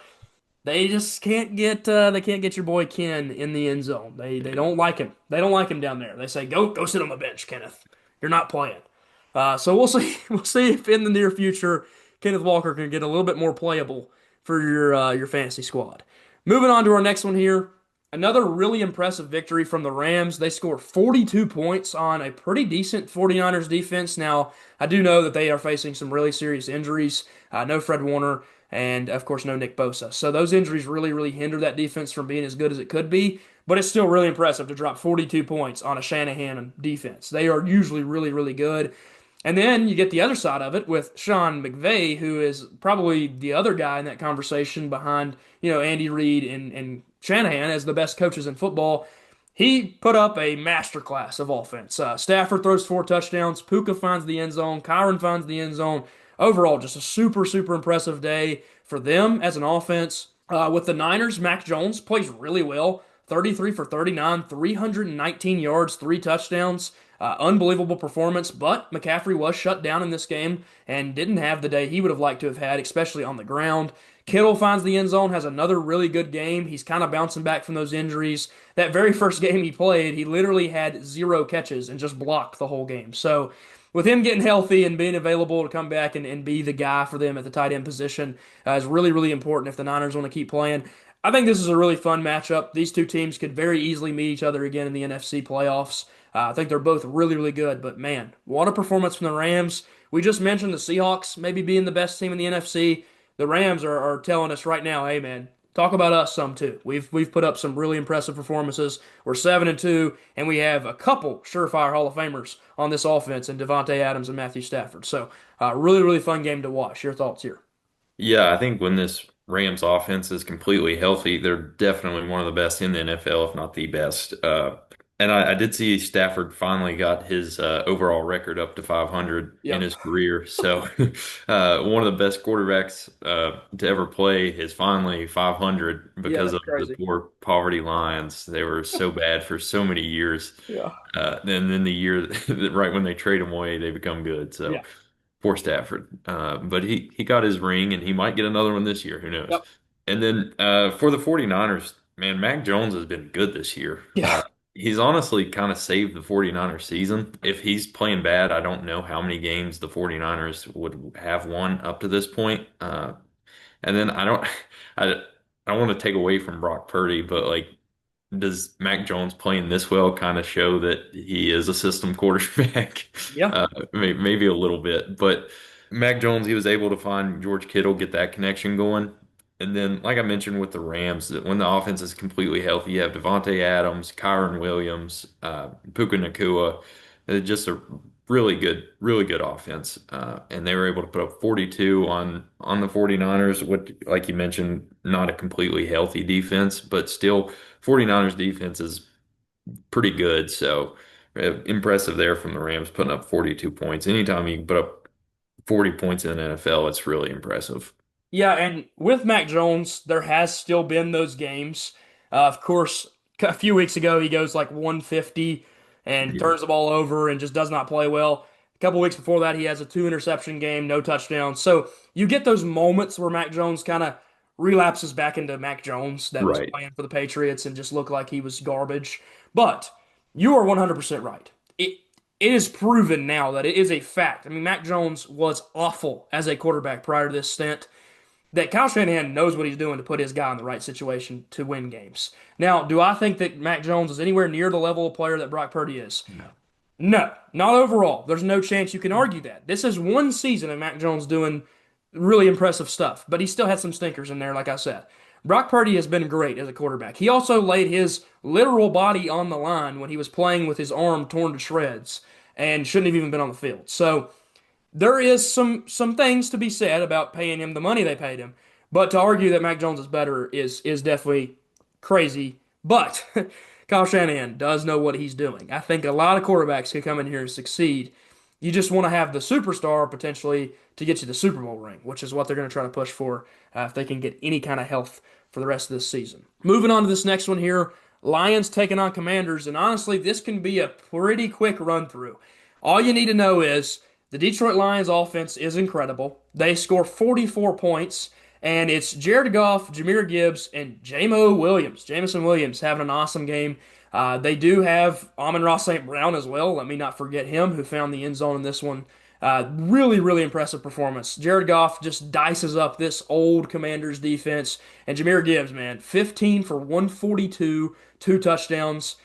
they just can't get your boy Ken in the end zone. They don't like him. They don't like him down there. They say go sit on the bench, Kenneth. You're not playing. So we'll see we'll see if in the near future Kenneth Walker can get a little bit more playable for your fantasy squad. Moving on to our next one here. Another really impressive victory from the Rams. They scored 42 points on a pretty decent 49ers defense. Now, I do know that they are facing some really serious injuries. No Fred Warner, and of course, no Nick Bosa. So those injuries really, really hinder that defense from being as good as it could be. But it's still really impressive to drop 42 points on a Shanahan defense. They are usually really, really good. And then you get the other side of it with Sean McVay, who is probably the other guy in that conversation behind, Andy Reid and Shanahan as the best coaches in football. He put up a masterclass of offense. Stafford throws 4 touchdowns. Puka finds the end zone. Kyron finds the end zone. Overall, just a super, super impressive day for them as an offense. With the Niners, Mac Jones plays really well. 33 for 39, 319 yards, 3 touchdowns. Unbelievable performance, but McCaffrey was shut down in this game and didn't have the day he would have liked to have had, especially on the ground. Kittle finds the end zone, has another really good game. He's kind of bouncing back from those injuries. That very first game he played, he literally had 0 catches and just blocked the whole game. So, with him getting healthy and being available to come back and be the guy for them at the tight end position is really, really important if the Niners want to keep playing. I think this is a really fun matchup. These two teams could very easily meet each other again in the NFC playoffs. I think they're both really, really good. But man, what a performance from the Rams. We just mentioned the Seahawks maybe being the best team in the NFC. The Rams are telling us right now, hey man, talk about us some too. We've put up some really impressive performances. We're 7-2, and we have a couple surefire Hall of Famers on this offense in Devontae Adams and Matthew Stafford. So really, really fun game to watch. Your thoughts here? Yeah, I think when this Rams offense is completely healthy, they're definitely one of the best in the NFL, if not the best. And I did see Stafford finally got his overall record up to 500 in Yep. his career. So one of the best quarterbacks to ever play is finally 500 Yeah, because that's of the crazy. poor poverty Lions. They were so bad for so many years. Yeah. Then the year right when they trade him away, they become good. Yeah. So. Poor Stafford. But he got his ring and he might get another one this year. Who knows? Yep. And then for the 49ers, man, Mac Jones has been good this year. Yeah. He's honestly kind of saved the 49ers season. If he's playing bad, I don't know how many games the 49ers would have won up to this point. And then I, I don't want to take away from Brock Purdy, but like, does Mac Jones playing this well kind of show that he is a system quarterback? Yeah. Maybe a little bit, but Mac Jones, he was able to find George Kittle, get that connection going. And then, like I mentioned with the Rams, that when the offense is completely healthy, you have Devontae Adams, Kyron Williams, Puka Nacua, just a really good offense. And they were able to put up 42 on the 49ers, what, like you mentioned, not a completely healthy defense, but still 49ers defense is pretty good. So impressive there from the Rams putting up 42 points. Anytime you can put up 40 points in the NFL, it's really impressive. Yeah, and with Mac Jones, there has still been those games. Of course, a few weeks ago, he goes like 150 and Yeah. turns the ball over and just does not play well. A couple weeks before that, he has a two interception game, no touchdowns. So you get those moments where Mac Jones kind of relapses back into Mac Jones that was Right. playing for the Patriots and just looked like he was garbage. But you are 100% right. It is proven now that it is a fact. I mean, Mac Jones was awful as a quarterback prior to this stint that Kyle Shanahan knows what he's doing to put his guy in the right situation to win games. Now, do I think that Mac Jones is anywhere near the level of player that Brock Purdy is? No. No, not overall. There's no chance you can argue that. This is one season of Mac Jones doing really impressive stuff, but he still had some stinkers in there, like I said. Brock Purdy has been great as a quarterback. He also laid his literal body on the line when he was playing with his arm torn to shreds and shouldn't have even been on the field. So there is some things to be said about paying him the money they paid him, but to argue that Mac Jones is better is definitely crazy. But Kyle Shanahan does know what he's doing. I think a lot of quarterbacks can come in here and succeed. You just want to have the superstar potentially to get you the Super Bowl ring, which is what they're going to try to push for if they can get any kind of health for the rest of this season. Moving on to this next one here, Lions taking on Commanders, and honestly, this can be a pretty quick run through. All you need to know is the Detroit Lions offense is incredible. They score 44 points, and it's Jared Goff, Jahmyr Gibbs, and Jameson Williams having an awesome game. They do have Amon-Ra St. Brown as well. Let me not forget him, who found the end zone in this one. Really impressive performance. Jared Goff just dices up this old Commanders defense. And Jahmyr Gibbs, man, 15 for 142, two touchdowns.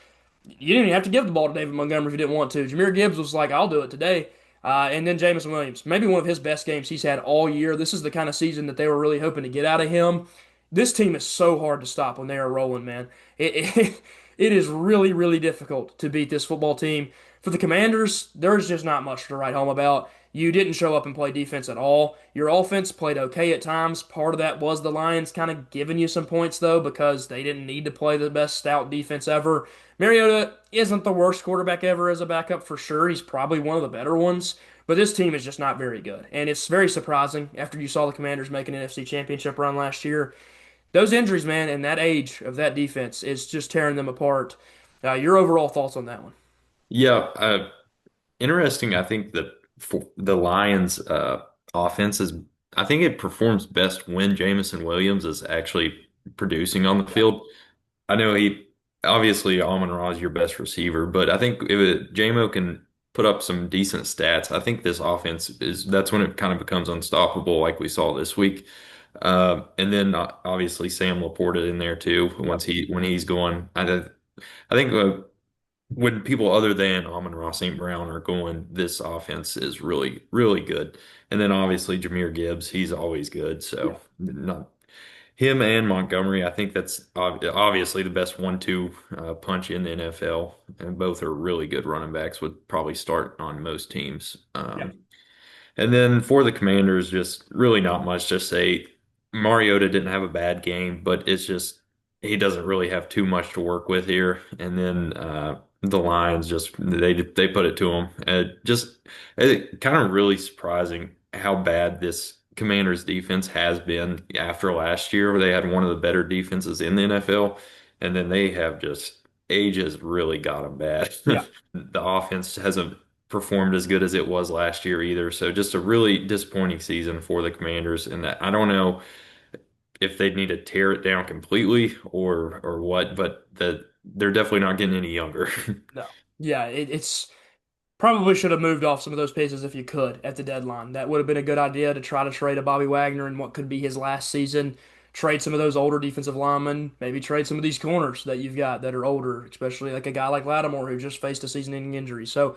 You didn't even have to give the ball to David Montgomery if you didn't want to. Jahmyr Gibbs was like, I'll do it today. And then Jameson Williams, maybe one of his best games he's had all year. This is the kind of season that they were really hoping to get out of him. This team is so hard to stop when they are rolling, man. It is really difficult to beat this football team. For the Commanders, there's just not much to write home about. You didn't show up and play defense at all. Your offense played okay at times. Part of that was the Lions kind of giving you some points, though, because they didn't need to play the best stout defense ever. Mariota isn't the worst quarterback ever as a backup for sure. He's probably one of the better ones, but this team is just not very good. And it's very surprising after you saw the Commanders make an NFC Championship run last year. Those injuries, man, and that age of that defense is just tearing them apart. Your overall thoughts on that one? Yeah, interesting. I think that for the Lions offense is, I think it performs best when Jameson Williams is actually producing on the Yeah. field. I know he obviously Amon-Ra is your best receiver, but I think if JMO can put up some decent stats, I think this offense is that's when it kind of becomes unstoppable, like we saw this week. And then obviously Sam Laporta in there too. Yep. When he's going, I think when people other than Amon-Ra St. Brown are going, this offense is really good. And then obviously Jahmyr Gibbs, he's always good. Yeah. So not him and Montgomery, I think that's obviously the best 1-2 punch in the NFL, and both are really good running backs. Would probably start on most teams. Yeah. And then for the Commanders, just really not much. Just say Mariota didn't have a bad game, but it's just he doesn't really have too much to work with here. And then the Lions just they put it to him. Just it kind of really surprising how bad this Commanders defense has been after last year, where they had one of the better defenses in the NFL, and then they have just age has really got them bad. Yeah. The offense hasn't performed as good as it was last year either. So just a really disappointing season for the Commanders. And I don't know if they need to tear it down completely or what, but they're definitely not getting any younger. No. Yeah, it's probably should have moved off some of those pieces if you could at the deadline. That would have been a good idea to try to trade a Bobby Wagner in what could be his last season. Trade some of those older defensive linemen. Maybe trade some of these corners that you've got that are older, especially like a guy like Lattimore who just faced a season-ending injury. So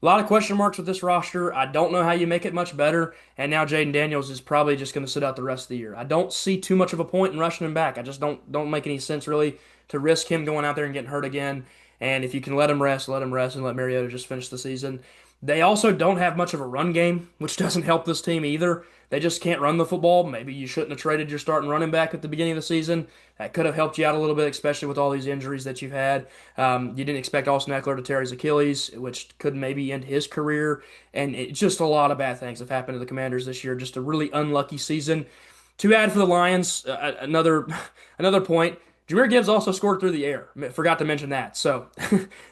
a lot of question marks with this roster. I don't know how you make it much better. And now Jaden Daniels is probably just going to sit out the rest of the year. I don't see too much of a point in rushing him back. I just don't make any sense really to risk him going out there and getting hurt again. And if you can let him rest and let Mariota just finish the season. They also don't have much of a run game, which doesn't help this team either. They just can't run the football. Maybe you shouldn't have traded your starting running back at the beginning of the season. That could have helped you out a little bit, especially with all these injuries that you've had. You didn't expect Austin Eckler to tear his Achilles, which could maybe end his career. And it's just a lot of bad things have happened to the Commanders this year. Just a really unlucky season. To add for the Lions, another another point. Jahmyr Gibbs also scored through the air. Forgot to mention that. So,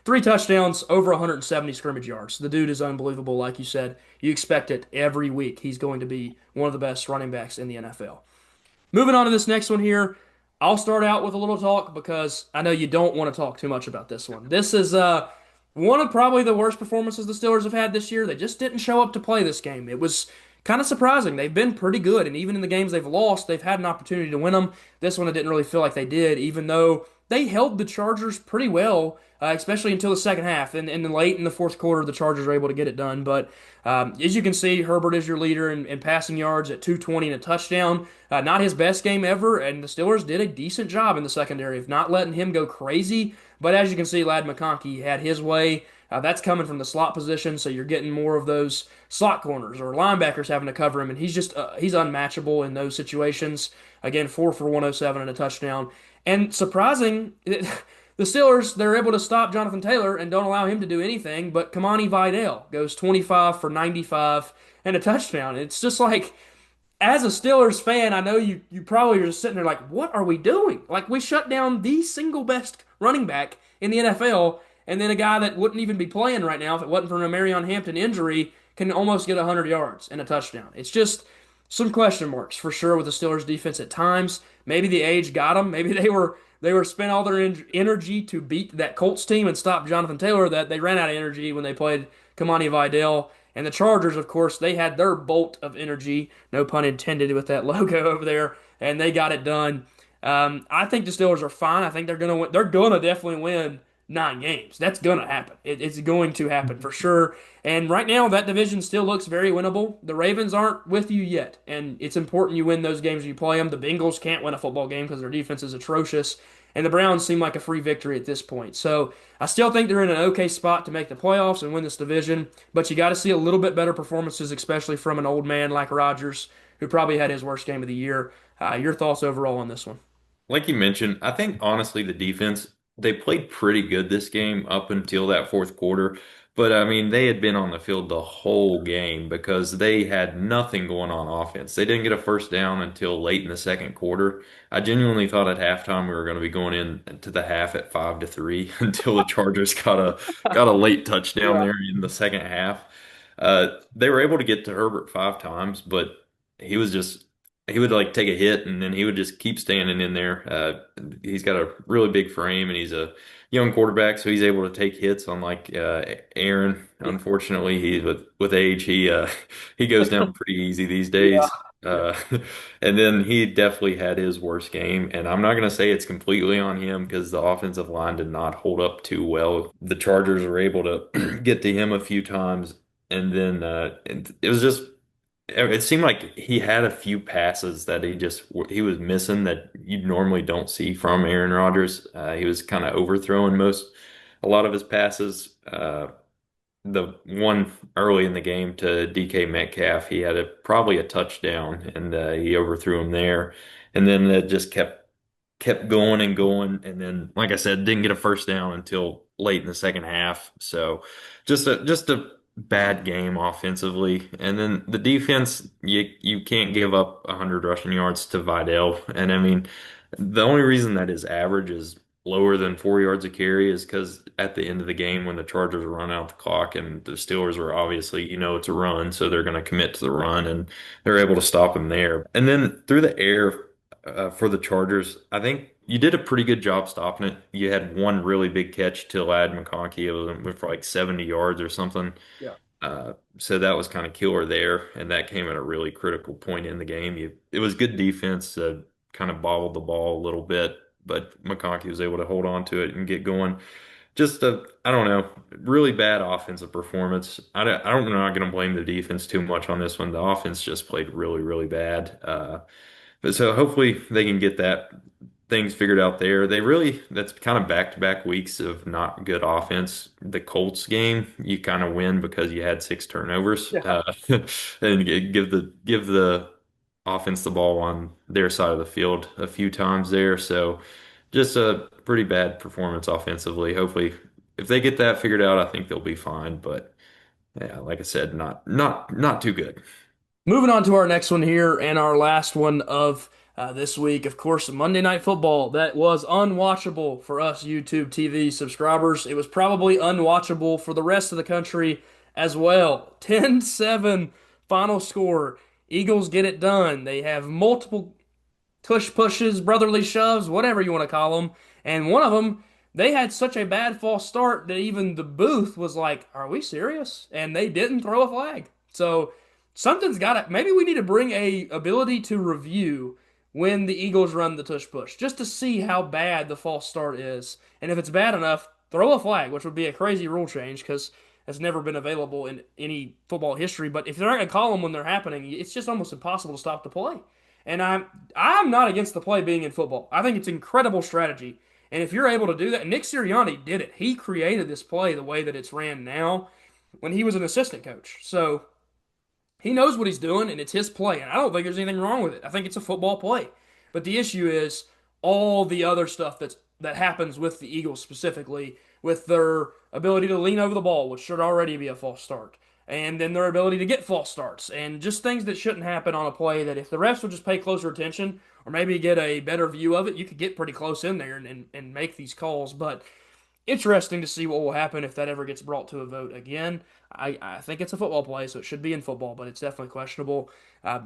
3 touchdowns, over 170 scrimmage yards. The dude is unbelievable, like you said. You expect it every week. He's going to be one of the best running backs in the NFL. Moving on to this next one here, I'll start out with a little talk because I know you don't want to talk too much about this one. This is one of probably the worst performances the Steelers have had this year. They just didn't show up to play this game. It was kind of surprising. They've been pretty good, and even in the games they've lost, they've had an opportunity to win them. This one, I didn't really feel like they did, even though they held the Chargers pretty well, especially until the second half. And then late in the fourth quarter, the Chargers were able to get it done. But as you can see, Herbert is your leader in passing yards at 220 and a touchdown. Not his best game ever, and the Steelers did a decent job in the secondary of not letting him go crazy. But as you can see, Ladd McConkey had his way. That's coming from the slot position, so you're getting more of those slot corners or linebackers having to cover him, and he's unmatchable in those situations. Again, 4 for 107 and a touchdown. And surprising, the Steelers, they're able to stop Jonathan Taylor and don't allow him to do anything, but Kamani Vidal goes 25 for 95 and a touchdown. It's just like, as a Steelers fan, I know you probably are just sitting there like, what are we doing? Like, we shut down the single best running back in the NFL, and then a guy that wouldn't even be playing right now if it wasn't for a Marion Hampton injury can almost get 100 yards and a touchdown. It's just some question marks for sure with the Steelers defense at times. Maybe the age got them. Maybe they were spent all their energy to beat that Colts team and stop Jonathan Taylor, that they ran out of energy when they played Kamani Vidal. And the Chargers, of course, they had their bolt of energy, no pun intended, with that logo over there, and they got it done. I think the Steelers are fine. I think they're gonna win. They're gonna definitely win 9 games. That's gonna happen. It's going to happen for sure. And right now, that division still looks very winnable. The Ravens aren't with you yet, and it's important you win those games when you play them. The Bengals can't win a football game because their defense is atrocious, and the Browns seem like a free victory at this point. So I still think they're in an okay spot to make the playoffs and win this division, but you got to see a little bit better performances, especially from an old man like Rodgers, who probably had his worst game of the year. Your thoughts overall on this one? Like you mentioned, I think honestly the defense, they played pretty good this game up until that fourth quarter. But I mean, they had been on the field the whole game because they had nothing going on offense. They didn't get a first down until late in the second quarter. I genuinely thought at halftime we were going to be going into the half at 5-3 until the Chargers got a late touchdown Yeah. there in the second half. They were able to get to Herbert 5 times, but he was just he would like take a hit and then he would just keep standing in there. He's got a really big frame and he's a young quarterback, so he's able to take hits unlike Aaron. Unfortunately, he with age he goes down pretty easy these Yeah. days. Uh, and then he definitely had his worst game, and I'm not going to say it's completely on him because the offensive line did not hold up too well. The Chargers were able to get to him a few times, and then it was just it seemed like he had a few passes that he was missing that you normally don't see from Aaron Rodgers. He was kind of overthrowing a lot of his passes. The one early in the game to DK Metcalf, he had probably a touchdown, and he overthrew him there, and then it just kept going and going, and then like I said, didn't get a first down until late in the second half. So just a bad game offensively, and then the defense, you can't give up 100 rushing yards to Vidal, and I mean the only reason that his average is lower than 4 yards a carry is because at the end of the game when the Chargers run out the clock and the Steelers were obviously, it's a run, so they're going to commit to the run and they're able to stop him there. And then through the air, for the Chargers. I think you did a pretty good job stopping it. You had one really big catch to Lad McConkey. It was for like 70 yards or something. Yeah. So that was kind of killer there, and that came at a really critical point in the game. It was good defense, kind of bobbled the ball a little bit, but McConkey was able to hold on to it and get going. Just I don't know, really bad offensive performance. I don't, I'm not going to blame the defense too much on this one. The offense just played really, really bad. But so hopefully they can get that things figured out there. That's kind of back-to-back weeks of not good offense. The Colts game, you kind of win because you had six turnovers, Yeah. and give the offense the ball on their side of the field a few times there. So just a pretty bad performance offensively. Hopefully, if they get that figured out, I think they'll be fine. But yeah, like I said, not too good. Moving on to our next one here and our last one of this week. Of course, Monday Night Football. That was unwatchable for us YouTube TV subscribers. It was probably unwatchable for the rest of the country as well. 10-7 final score. Eagles get it done. They have multiple tush pushes, brotherly shoves, whatever you want to call them. And one of them, they had such a bad false start that even the booth was like, "Are we serious?" And they didn't throw a flag. So something's got to. Maybe we need to bring a ability to review when the Eagles run the tush push, just to see how bad the false start is. And if it's bad enough, throw a flag, which would be a crazy rule change because it's never been available in any football history. But if they're not going to call them when they're happening, it's just almost impossible to stop the play. And I'm not against the play being in football. I think it's incredible strategy. And if you're able to do that, Nick Sirianni did it. He created this play the way that it's ran now when he was an assistant coach. So he knows what he's doing, and it's his play. And I don't think there's anything wrong with it. I think it's a football play. But the issue is all the other stuff that happens with the Eagles specifically, with their ability to lean over the ball, which should already be a false start, and then their ability to get false starts, and just things that shouldn't happen on a play that if the refs would just pay closer attention or maybe get a better view of it, you could get pretty close in there and make these calls. But interesting to see what will happen if that ever gets brought to a vote again. I think it's a football play, so it should be in football, but it's definitely questionable.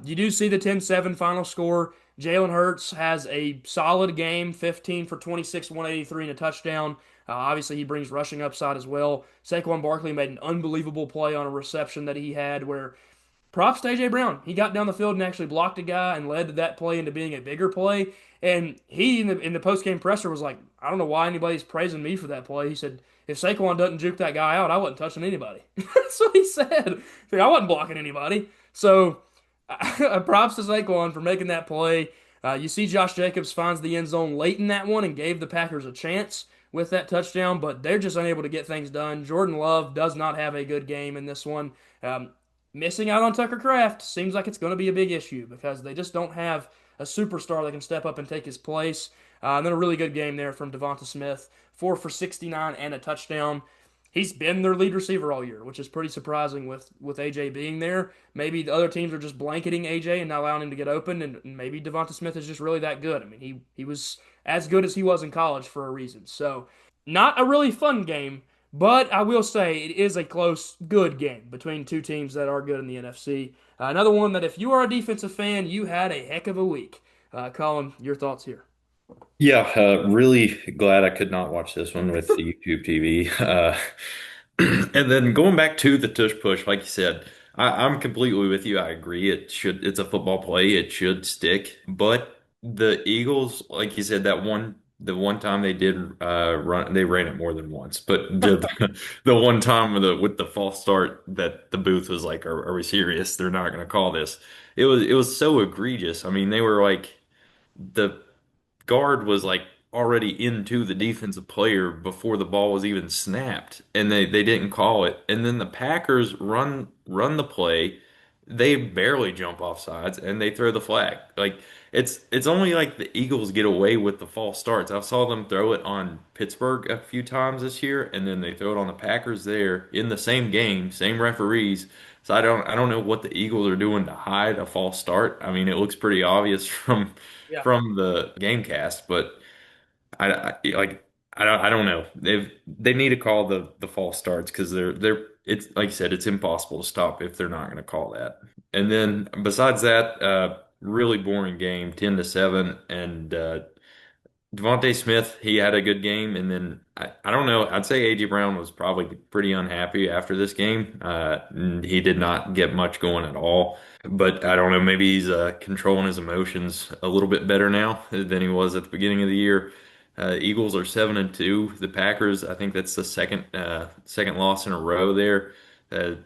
You do see the 10-7 final score. Jalen Hurts has a solid game, 15 for 26, 183 and a touchdown. Obviously, he brings rushing upside as well. Saquon Barkley made an unbelievable play on a reception that he had where props to AJ Brown. He got down the field and actually blocked a guy and led that play into being a bigger play. And he in the post game presser was like, "I don't know why anybody's praising me for that play." He said, "If Saquon doesn't juke that guy out, I wasn't touching anybody." That's what he said. Like, I wasn't blocking anybody. So props to Saquon for making that play. You see, Josh Jacobs finds the end zone late in that one and gave the Packers a chance with that touchdown, but they're just unable to get things done. Jordan Love does not have a good game in this one. Missing out on Tucker Kraft seems like it's going to be a big issue because they just don't have a superstar that can step up and take his place. And then a really good game there from Devonta Smith, 4 for 69 and a touchdown. He's been their lead receiver all year, which is pretty surprising with AJ being there. Maybe the other teams are just blanketing AJ and not allowing him to get open, and maybe Devonta Smith is just really that good. I mean, he was as good as he was in college for a reason. So, not a really fun game, but I will say it is a close, good game between two teams that are good in the NFC. Another one that if you are a defensive fan, you had a heck of a week. Colin, your thoughts here? Yeah, really glad I could not watch this one with the YouTube TV. And then going back to the tush push, like you said, I'm completely with you. I agree. It's a football play. It should stick. But the Eagles, like you said, the one time they did they ran it more than once. But the one time with the false start that the booth was like, are we serious? They're not going to call this. It was so egregious. I mean, they were like the guard was like already into the defensive player before the ball was even snapped, and they didn't call it. And then the Packers run the play. They barely jump off sides and they throw the flag. Like it's only like the Eagles get away with the false starts. I saw them throw it on Pittsburgh a few times this year, and then they throw it on the Packers there in the same game, same referees. So I don't know what the Eagles are doing to hide a false start. I mean, it looks pretty obvious Yeah. from the game cast, but like I don't know. They need to call the false starts because they're it's like you said, it's impossible to stop if they're not going to call that. And then besides that, really boring game, 10-7, and Devontae Smith, he had a good game, and then I don't know. I'd say AJ Brown was probably pretty unhappy after this game. And he did not get much going at all. But I don't know. Maybe he's controlling his emotions a little bit better now than he was at the beginning of the year. Eagles are 7-2. The Packers, I think that's the second loss in a row there. Uh,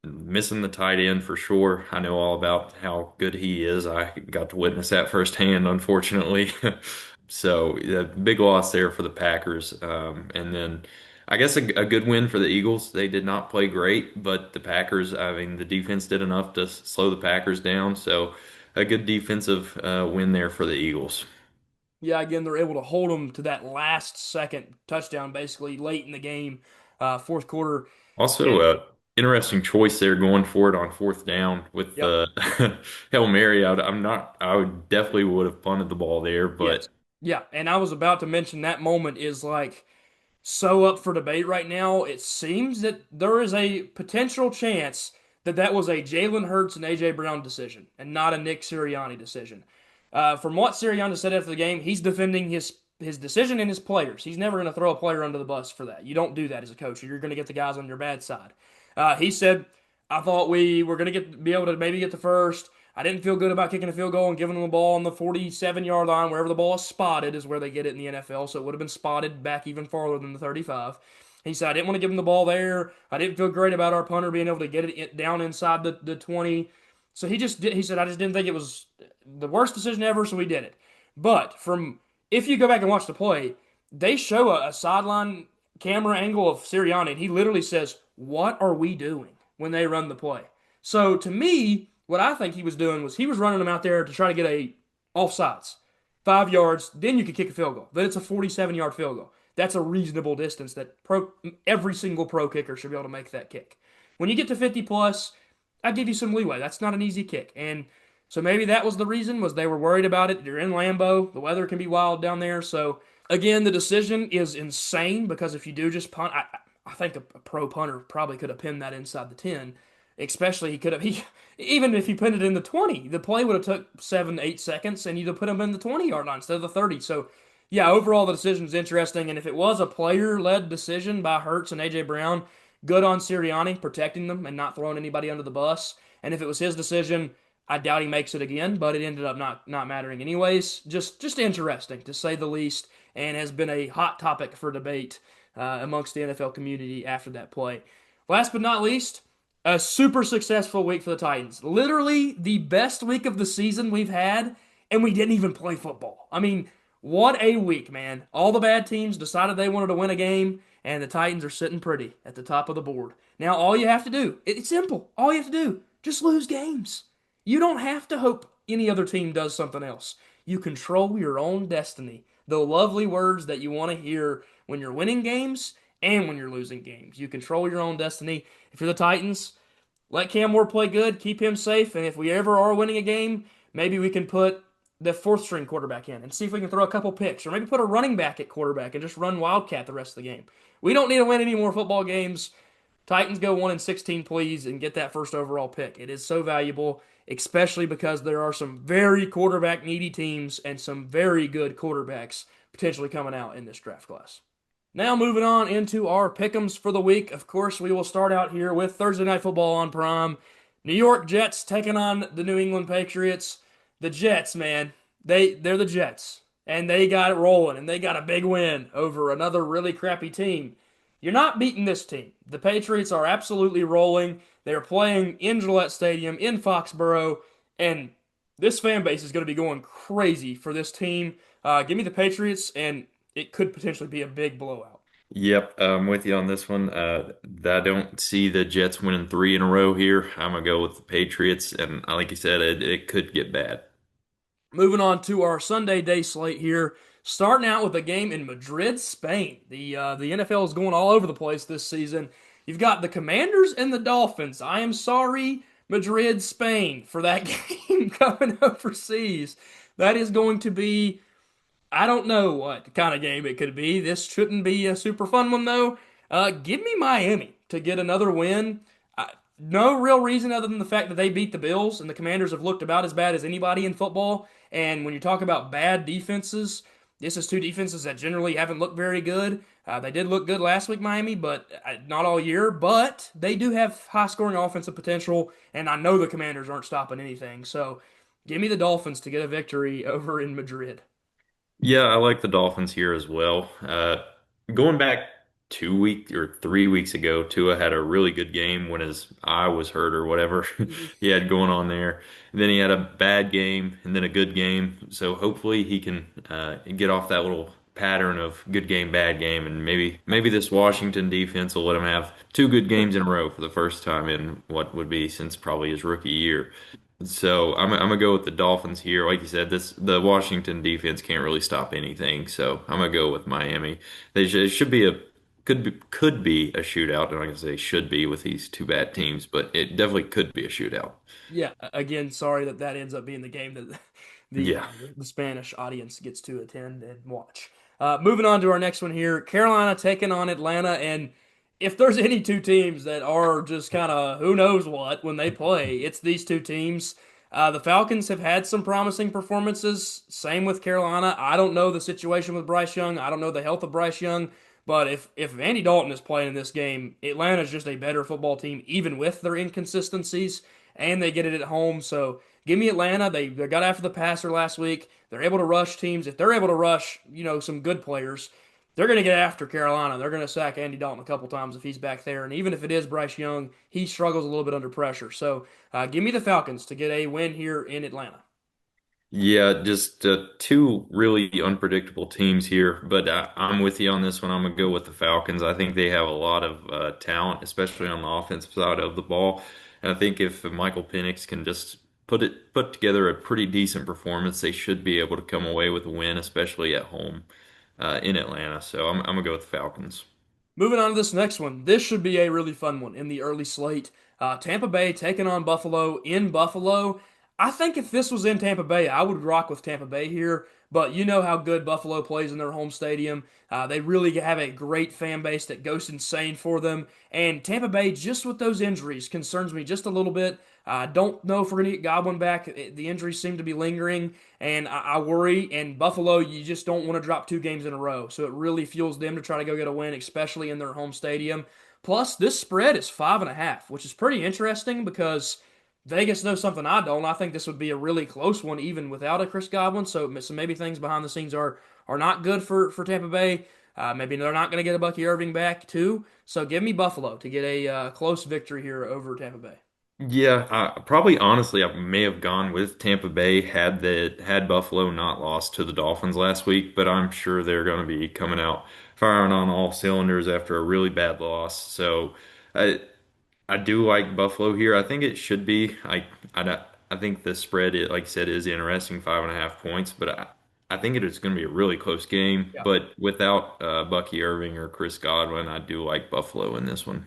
Missing the tight end for sure. I know all about how good he is. I got to witness that firsthand, unfortunately. So, big loss there for the Packers. And then I guess a good win for the Eagles. They did not play great, but the Packers, I mean, the defense did enough to slow the Packers down. So, a good defensive win there for the Eagles. Yeah, again, they're able to hold them to that last second touchdown, basically late in the game, fourth quarter. Also, And interesting choice there going for it on fourth down with yep, the Hail Mary. I'm not, I would definitely would have punted the ball there, yes, but yeah. And I was about to mention that moment is like so up for debate right now. It seems that there is a potential chance that that was a Jalen Hurts and AJ Brown decision and not a Nick Sirianni decision. From what Sirianni said after the game, he's defending his decision and his players. He's never going to throw a player under the bus for that. You don't do that as a coach. You're going to get the guys on your bad side. He said, "I thought we were going to be able to maybe get the first. I didn't feel good about kicking a field goal and giving them the ball on the 47-yard line. Wherever the ball is spotted is where they get it in the NFL. So it would have been spotted back even farther than the 35. He said, I didn't want to give him the ball there. I didn't feel great about our punter being able to get it down inside the 20. So he said, I just didn't think it was the worst decision ever, so we did it. But if you go back and watch the play, they show a sideline camera angle of Sirianni, and he literally says, what are we doing when they run the play? So to me, what I think he was doing was he was running them out there to try to get a offsides, 5 yards. Then you could kick a field goal. Then it's a 47-yard field goal. That's a reasonable distance that every single pro kicker should be able to make that kick. When you get to 50 plus, I give you some leeway. That's not an easy kick, and so maybe that was the reason was they were worried about it. You're in Lambeau. The weather can be wild down there. So again, the decision is insane because if you do just punt, I think a pro punter probably could have pinned that inside the 10. Especially he even if he put it in the 20, the play would have took 7 8 seconds, and you'd have put him in the 20-yard line instead of the 30. So yeah, overall the decision is interesting. And if it was a player-led decision by Hurts and AJ Brown, good on Sirianni protecting them and not throwing anybody under the bus. And if it was his decision, I doubt he makes it again, but it ended up not mattering anyways. Just interesting to say the least, and has been a hot topic for debate amongst the NFL community after that play. Last but not least, a super successful week for the Titans. Literally the best week of the season we've had, and we didn't even play football. I mean, what a week, man. All the bad teams decided they wanted to win a game, and the Titans are sitting pretty at the top of the board. Now, all you have to do, it's simple. All you have to do, just lose games. You don't have to hope any other team does something else. You control your own destiny. The lovely words that you want to hear when you're winning games and when you're losing games. You control your own destiny. If you're the Titans, let Cam Ward play good, keep him safe, and if we ever are winning a game, maybe we can put the fourth string quarterback in and see if we can throw a couple picks, or maybe put a running back at quarterback and just run Wildcat the rest of the game. We don't need to win any more football games. Titans go 1-16, please, and get that first overall pick. It is so valuable, especially because there are some very quarterback needy teams and some very good quarterbacks potentially coming out in this draft class. Now moving on into our pick'ems for the week. Of course, we will start out here with Thursday Night Football on Prime. New York Jets taking on the New England Patriots. The Jets, man, they're the Jets, and they got it rolling, and they got a big win over another really crappy team. You're not beating this team. The Patriots are absolutely rolling. They're playing in Gillette Stadium in Foxborough, and this fan base is going to be going crazy for this team. Give me the Patriots, and it could potentially be a big blowout. yep, I'm with you on this one. I don't see the Jets winning three in a row here. I'm gonna go with the Patriots, and like you said, it could get bad. Moving on to our Sunday day slate here, starting out with a game in Madrid, Spain. The NFL is going all over the place this season. You've got the Commanders and the Dolphins. I am sorry, Madrid, Spain, for that game coming overseas. That is going to be, I don't know what kind of game it could be. This shouldn't be a super fun one though. Give me Miami to get another win. No real reason other than the fact that they beat the Bills and the Commanders have looked about as bad as anybody in football. And when you talk about bad defenses, this is two defenses that generally haven't looked very good. They did look good last week, Miami, but not all year. But they do have high scoring offensive potential, and I know the Commanders aren't stopping anything. So give me the Dolphins to get a victory over in Madrid. Yeah, I like the Dolphins here as well. Going back 2 weeks or 3 weeks ago, Tua had a really good game when his eye was hurt or whatever Mhm. he had going on there. And then he had a bad game and then a good game. So hopefully he can get off that little pattern of good game, bad game, and maybe this Washington defense will let him have two good games in a row for the first time in what would be since probably his rookie year. So I'm gonna go with the Dolphins here. Like you said, the Washington defense can't really stop anything. So I'm gonna go with Miami. It should be a could be a shootout. I'm not gonna say should be with these two bad teams, but it definitely could be a shootout. Yeah, again, sorry that that ends up being the game that Yeah. the Spanish audience gets to attend and watch. Moving on to our next one here, Carolina taking on Atlanta, and if there's any two teams that are just kind of who knows what when they play, it's these two teams. The Falcons have had some promising performances. Same with Carolina. I don't know the situation with Bryce Young. I don't know the health of Bryce Young. But if Andy Dalton is playing in this game, Atlanta's just a better football team, even with their inconsistencies and they get it at home. So give me Atlanta. They got after the passer last week. They're able to rush teams. If they're able to rush, some good players, they're going to get after Carolina. They're going to sack Andy Dalton a couple times if he's back there. And even if it is Bryce Young, he struggles a little bit under pressure. So give me the Falcons to get a win here in Atlanta. Yeah, just two really unpredictable teams here, but I'm with you on this one. I'm gonna go with the Falcons. I think they have a lot of talent, especially on the offensive side of the ball. And I think if Michael Penix can just put together a pretty decent performance, they should be able to come away with a win, especially at home in Atlanta. So I'm gonna go with the Falcons. Moving on to this next one. This should be a really fun one in the early slate. Tampa Bay taking on Buffalo in Buffalo. I think if this was in Tampa Bay, I would rock with Tampa Bay here. But you know how good Buffalo plays in their home stadium. They really have a great fan base that goes insane for them. And Tampa Bay, just with those injuries, concerns me just a little bit. I don't know if we're going to get Godwin back. The injuries seem to be lingering, and I worry. And Buffalo, you just don't want to drop two games in a row. So it really fuels them to try to go get a win, especially in their home stadium. Plus, this spread is 5.5, which is pretty interesting because Vegas knows something I don't. I think this would be a really close one, even without a Chris Godwin. So maybe things behind the scenes are not good for Tampa Bay. Maybe they're not going to get a Bucky Irving back too. So give me Buffalo to get a close victory here over Tampa Bay. Yeah, probably honestly, I may have gone with Tampa Bay had Buffalo not lost to the Dolphins last week, but I'm sure they're going to be coming out firing on all cylinders after a really bad loss. So I I do like Buffalo here. I think it should be. I think the spread, like I said, is interesting, 5.5 points, but I think it is going to be a really close game. Yeah. But without Bucky Irving or Chris Godwin, I do like Buffalo in this one.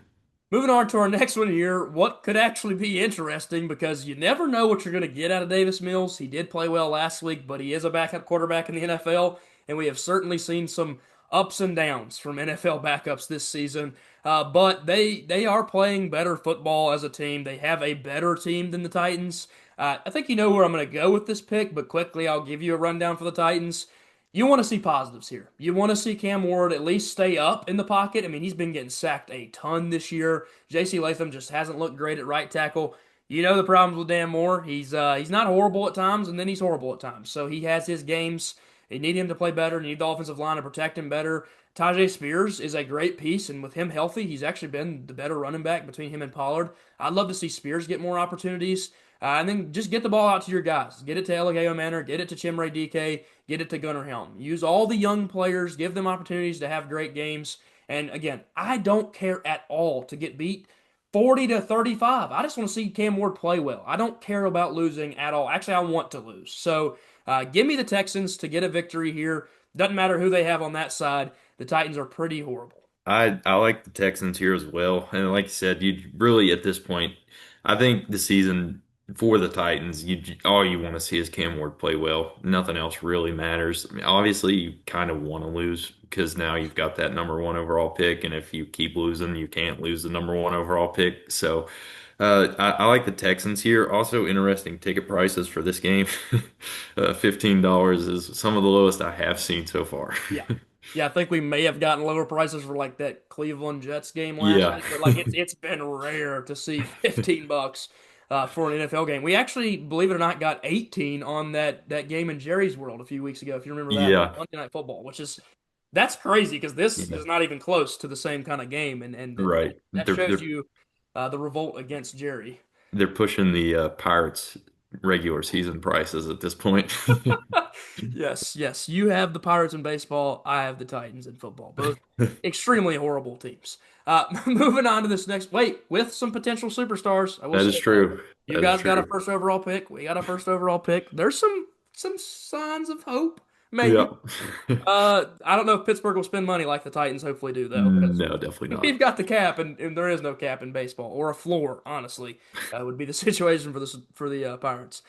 Moving on to our next one here, what could actually be interesting because you never know what you're going to get out of Davis Mills. He did play well last week, but he is a backup quarterback in the NFL, and we have certainly seen some ups and downs from NFL backups this season. But they are playing better football as a team. They have a better team than the Titans. I think you know where I'm going to go with this pick, but quickly I'll give you a rundown for the Titans. You want to see positives here. You want to see Cam Ward at least stay up in the pocket. I mean, he's been getting sacked a ton this year. J.C. Latham just hasn't looked great at right tackle. You know the problems with Dan Moore. He's not horrible at times, and then he's horrible at times. So he has his games. You need him to play better. You need the offensive line to protect him better. Tajay Spears is a great piece, and with him healthy, he's actually been the better running back between him and Pollard. I'd love to see Spears get more opportunities. And then just get the ball out to your guys. Get it to Eligeo Manor. Get it to Chimere DK. Get it to Gunnar Helm. Use all the young players. Give them opportunities to have great games. And again, I don't care at all to get beat 40-35. I just want to see Cam Ward play well. I don't care about losing at all. Actually, I want to lose. So give me the Texans to get a victory here. Doesn't matter who they have on that side. The Titans are pretty horrible. I like the Texans here as well. And like you said, you really at this point, I think the season for the Titans, all you want to see is Cam Ward play well. Nothing else really matters. I mean, obviously, you kind of want to lose because now you've got that number one overall pick, and if you keep losing, you can't lose the number one overall pick. So I like the Texans here. Also, interesting ticket prices for this game. $15 is some of the lowest I have seen so far. Yeah. Yeah, I think we may have gotten lower prices for like that Cleveland Jets game last Yeah. week, but like it's been rare to see $15 for an NFL game. We actually, believe it or not, got 18 on that game in Jerry's World a few weeks ago, if you remember that Yeah. Monday Night Football, which is that's crazy because this Yeah. is not even close to the same kind of game, and Right. that shows you the revolt against Jerry. They're pushing the Pirates regular season prices at this point. Yes, yes. You have the Pirates in baseball. I have the Titans in football. Both extremely horrible teams. Moving on to this next. Wait, with some potential superstars. I will That say is that. true. You That is guys got a true. first overall pick. We got a first overall pick. There's some signs of hope, maybe. Yeah. I don't know if Pittsburgh will spend money like the Titans hopefully do, though, because No, definitely we've not. got the cap, and there is no cap in baseball or a floor. Honestly, would be the situation for the Pirates.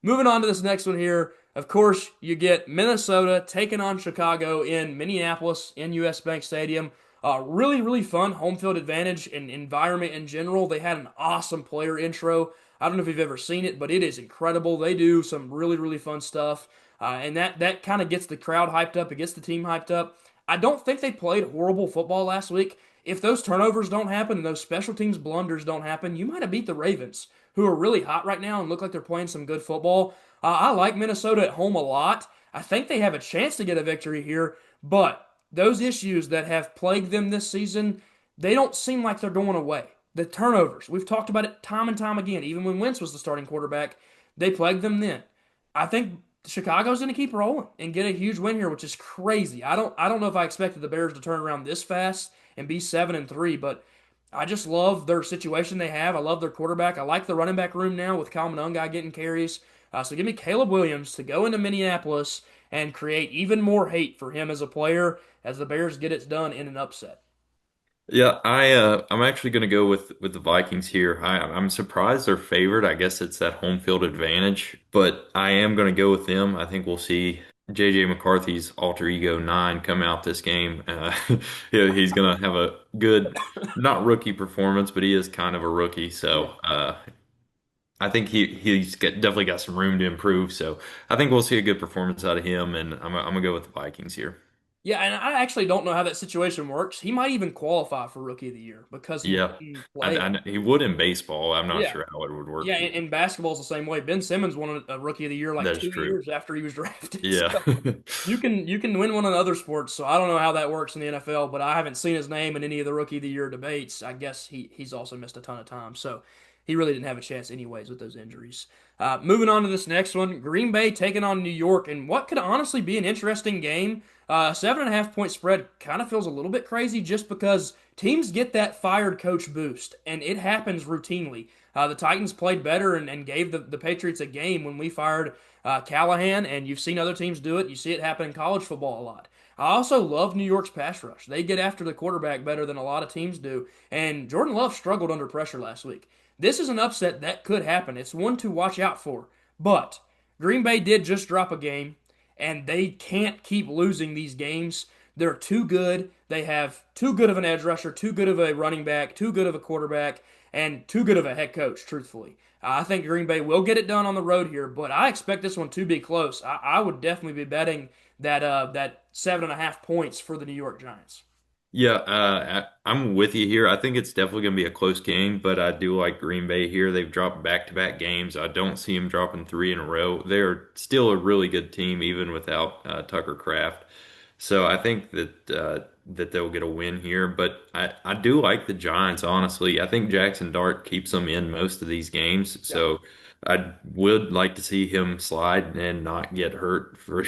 Moving on to this next one here. Of course, you get Minnesota taking on Chicago in Minneapolis in US Bank Stadium. Really, really fun home field advantage and environment in general. They had an awesome player intro. I don't know if you've ever seen it, but it is incredible. They do some really, really fun stuff, and that kind of gets the crowd hyped up. It gets the team hyped up. I don't think they played horrible football last week. If those turnovers don't happen and those special teams blunders don't happen, you might have beat the Ravens, who are really hot right now and look like they're playing some good football. I like Minnesota at home a lot. I think they have a chance to get a victory here, but those issues that have plagued them this season, they don't seem like they're going away. The turnovers, we've talked about it time and time again, even when Wentz was the starting quarterback, they plagued them then. I think Chicago's going to keep rolling and get a huge win here, which is crazy. I don't know if I expected the Bears to turn around this fast and be 7-3, but I just love their situation they have. I love their quarterback. I like the running back room now with Kyle Monangai getting carries. So give me Caleb Williams to go into Minneapolis and create even more hate for him as a player as the Bears get it done in an upset. Yeah, I'm actually going to go with the Vikings here. I'm surprised they're favored. I guess it's that home field advantage, but I am going to go with them. I think we'll see JJ McCarthy's alter ego 9 come out this game. He's going to have a good, not rookie performance, but he is kind of a rookie. Yeah. So I think definitely got some room to improve. So I think we'll see a good performance out of him, and I'm gonna go with the Vikings here. Yeah, and I actually don't know how that situation works. He might even qualify for Rookie of the Year because he Yeah, didn't play. he would in baseball. I'm not Yeah. sure how it would work Yeah, here. and basketball's the same way. Ben Simmons won a Rookie of the Year like That's two true. years after he was drafted. Yeah. So you can win one in other sports. So I don't know how that works in the NFL, but I haven't seen his name in any of the Rookie of the Year debates. I guess he's also missed a ton of time, so he really didn't have a chance anyways with those injuries. Moving on to this next one, Green Bay taking on New York, and what could honestly be an interesting game. 7.5 point spread kind of feels a little bit crazy just because teams get that fired coach boost, and it happens routinely. The Titans played better and gave the Patriots a game when we fired Callahan, and you've seen other teams do it. You see it happen in college football a lot. I also love New York's pass rush. They get after the quarterback better than a lot of teams do, and Jordan Love struggled under pressure last week. This is an upset that could happen. It's one to watch out for. But Green Bay did just drop a game, and they can't keep losing these games. They're too good. They have too good of an edge rusher, too good of a running back, too good of a quarterback, and too good of a head coach, truthfully. I think Green Bay will get it done on the road here, but I expect this one to be close. I would definitely be betting that 7.5 points for the New York Giants. Yeah, I'm with you here. I think it's definitely going to be a close game, but I do like Green Bay here. They've dropped back-to-back games. I don't see them dropping 3 in a row. They're still a really good team, even without Tucker Kraft. So I think that they'll get a win here. But I do like the Giants, honestly. I think Jackson Dart keeps them in most of these games. Yeah. So I would like to see him slide and not get hurt for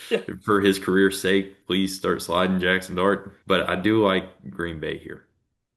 Yeah. for his career's sake. Please start sliding Jackson Dart. But I do like Green Bay here.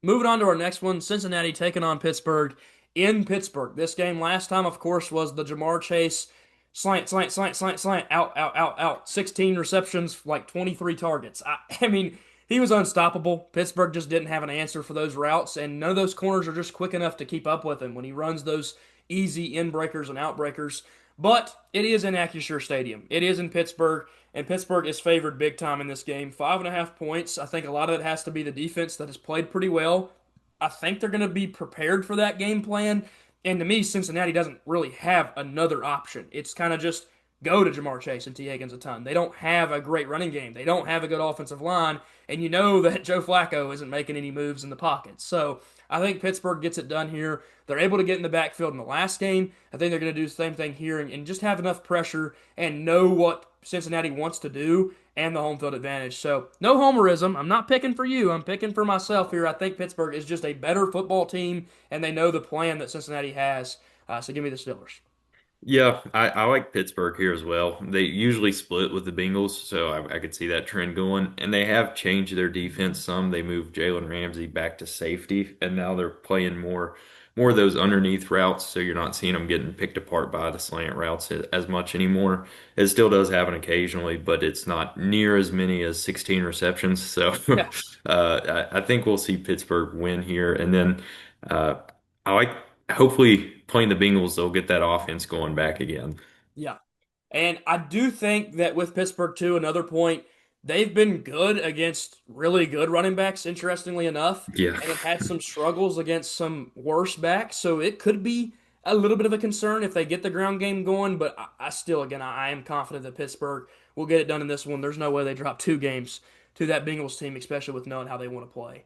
Moving on to our next one, Cincinnati taking on Pittsburgh in Pittsburgh. This game last time, of course, was the Jamar Chase slant, slant, slant, slant, slant, out, out, out, out. 16 receptions, like 23 targets. I mean, he was unstoppable. Pittsburgh just didn't have an answer for those routes, and none of those corners are just quick enough to keep up with him when he runs those easy in breakers and out breakers. But it is in Acrisure Stadium. It is in Pittsburgh, and Pittsburgh is favored big time in this game. 5.5 points. I think a lot of it has to be the defense that has played pretty well. I think they're going to be prepared for that game plan. And to me, Cincinnati doesn't really have another option. It's kind of just go to Jamar Chase and T. Higgins a ton. They don't have a great running game. They don't have a good offensive line. And you know that Joe Flacco isn't making any moves in the pocket. So I think Pittsburgh gets it done here. They're able to get in the backfield in the last game. I think they're going to do the same thing here and just have enough pressure and know what Cincinnati wants to do and the home field advantage. So, no homerism. I'm not picking for you. I'm picking for myself here. I think Pittsburgh is just a better football team, and they know the plan that Cincinnati has. So, give me the Steelers. Yeah, I like Pittsburgh here as well. They usually split with the Bengals, so I could see that trend going. And they have changed their defense some. They moved Jalen Ramsey back to safety, and now they're playing more of those underneath routes, so you're not seeing them getting picked apart by the slant routes as much anymore. It still does happen occasionally, but it's not near as many as 16 receptions. So Yeah, I think we'll see Pittsburgh win here, and then uh, I like hopefully playing the Bengals, they'll get that offense going back again. yeah. And I do think that with Pittsburgh, too, another point, they've been good against really good running backs, interestingly enough, Yeah. and have had some struggles against some worse backs. So it could be a little bit of a concern if they get the ground game going. But I still, again, I am confident that Pittsburgh will get it done in this one. There's no way they drop two games to that Bengals team, especially with knowing how they want to play.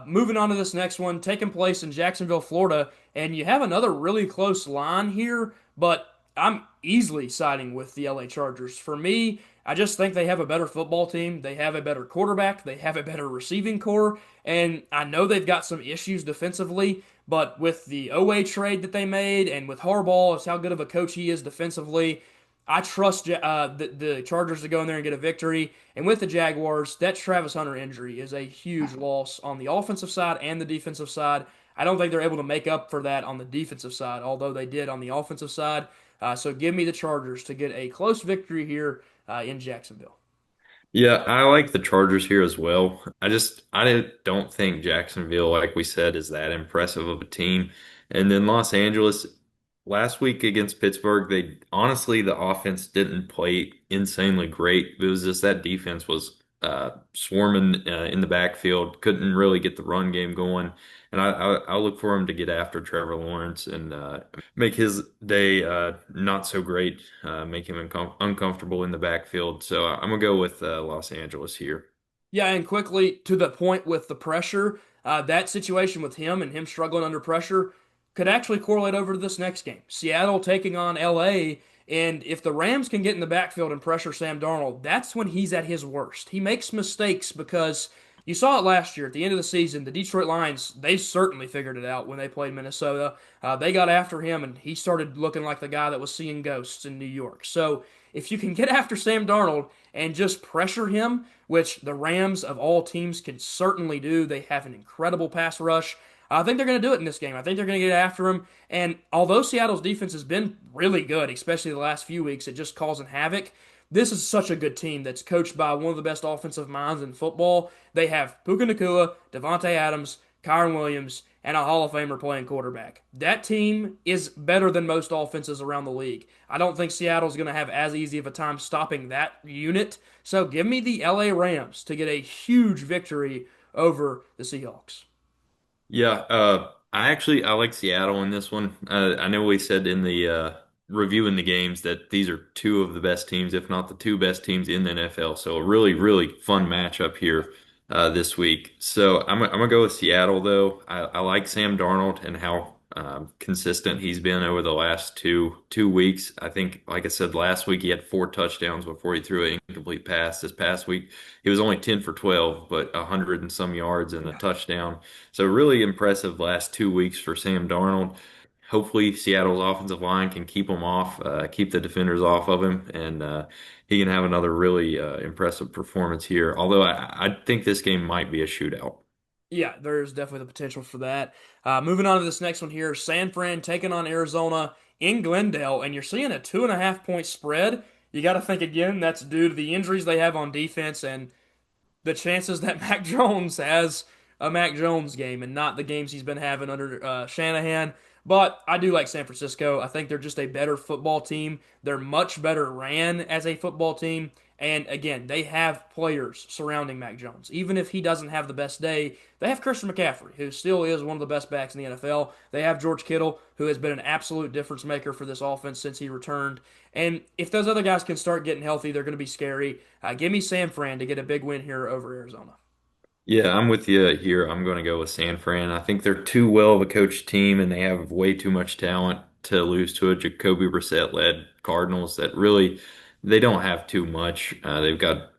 Moving on to this next one, taking place in Jacksonville, Florida, and you have another really close line here, but I'm easily siding with the LA Chargers. For me, I just think they have a better football team. They have a better quarterback. They have a better receiving core. And I know they've got some issues defensively, but with the Owe trade that they made and with Harbaugh, it's how good of a coach he is defensively. I trust the Chargers to go in there and get a victory. And with the Jaguars, that Travis Hunter injury is a huge loss on the offensive side and the defensive side. I don't think they're able to make up for that on the defensive side, although they did on the offensive side. So give me the Chargers to get a close victory here in Jacksonville. Yeah, I like the Chargers here as well. I don't think Jacksonville, like we said, is that impressive of a team. And then Los Angeles last week against Pittsburgh, they honestly the offense didn't play insanely great. It was just that defense was swarming in the backfield, couldn't really get the run game going. And I look for him to get after Trevor Lawrence and make his day not so great, make him uncomfortable in the backfield. So I'm gonna go with Los Angeles here. Yeah, and quickly to the point with the pressure, that situation with him and him struggling under pressure could actually correlate over to this next game. Seattle taking on LA, and if the Rams can get in the backfield and pressure Sam Darnold, that's when he's at his worst. He makes mistakes because you saw it last year at the end of the season. The Detroit Lions, they certainly figured it out when they played Minnesota. They got after him, and he started looking like the guy that was seeing ghosts in New York. So if you can get after Sam Darnold and just pressure him, which the Rams of all teams can certainly do. They have an incredible pass rush. I think they're going to do it in this game. I think they're going to get after him. And although Seattle's defense has been really good, especially the last few weeks, at just causing havoc, this is such a good team that's coached by one of the best offensive minds in football. They have Puka Nacua, Devontae Adams, Kyron Williams, and a Hall of Famer playing quarterback. That team is better than most offenses around the league. I don't think Seattle's going to have as easy of a time stopping that unit. So give me the LA Rams to get a huge victory over the Seahawks. Yeah, I like Seattle in this one. I know we said in the reviewing the games that these are two of the best teams, if not the two best teams in the NFL. So a really, really fun matchup here this week. So I'm gonna go with Seattle though. I like Sam Darnold and how consistent he's been over the last two weeks. I think, like I said last week, he had 4 touchdowns before he threw an incomplete pass. This past week, he was only 10 for 12, but 100 and some yards and a Yeah. touchdown. So really impressive last 2 weeks for Sam Darnold. Hopefully, Seattle's offensive line can keep him off, keep the defenders off of him, and he can have another really impressive performance here. Although I think this game might be a shootout. Yeah, there's definitely the potential for that. Moving on to this next one here, San Fran taking on Arizona in Glendale, and you're seeing a 2.5 point spread. You got to think again, that's due to the injuries they have on defense and the chances that Mac Jones has a Mac Jones game and not the games he's been having under Shanahan. But I do like San Francisco. I think they're just a better football team. They're much better ran as a football team. And again, they have players surrounding Mac Jones. Even if he doesn't have the best day, they have Christian McCaffrey, who still is one of the best backs in the NFL. They have George Kittle, who has been an absolute difference maker for this offense since he returned. And if those other guys can start getting healthy, they're going to be scary. Give me San Fran to get a big win here over Arizona. Yeah, I'm with you here. I'm going to go with San Fran. I think they're too well of a coached team, and they have way too much talent to lose to a Jacoby Brissett-led Cardinals that really they don't have too much. They've got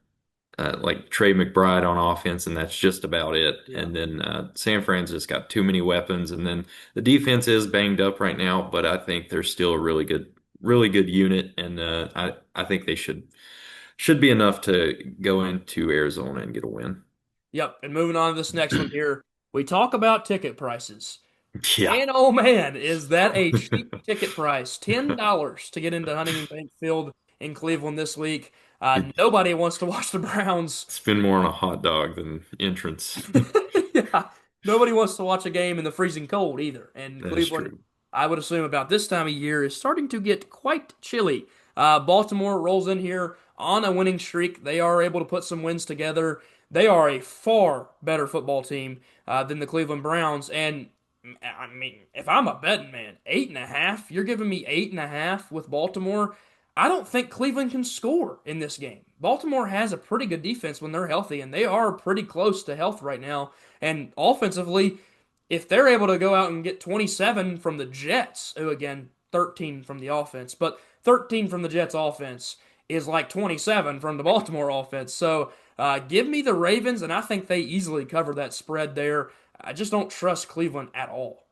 like Trey McBride on offense, and that's just about it. Yeah. And then San Fran's just got too many weapons, and then the defense is banged up right now, but I think they're still a really good unit, and I think they should be enough to go into Arizona and get a win. Yep. And moving on to this next one here, we talk about ticket prices. Yeah. Man, oh man, is that a cheap ticket price? $10 to get into Huntington Bank Field in Cleveland this week. Nobody wants to watch the Browns. Spend more on a hot dog than entrance. Yeah, nobody wants to watch a game in the freezing cold either. And That is Cleveland, true. I would assume about this time of year, is starting to get quite chilly. Baltimore rolls in here on a winning streak. They are able to put some wins together. They are a far better football team than the Cleveland Browns. And I mean, if I'm a betting man, 8.5, you're giving me 8.5 with Baltimore. I don't think Cleveland can score in this game. Baltimore has a pretty good defense when they're healthy, and they are pretty close to health right now. And offensively, if they're able to go out and get 27 from the Jets, who again, 13 from the offense, but 13 from the Jets offense is like 27 from the Baltimore offense. So give me the Ravens, and I think they easily cover that spread there. I just don't trust Cleveland at all.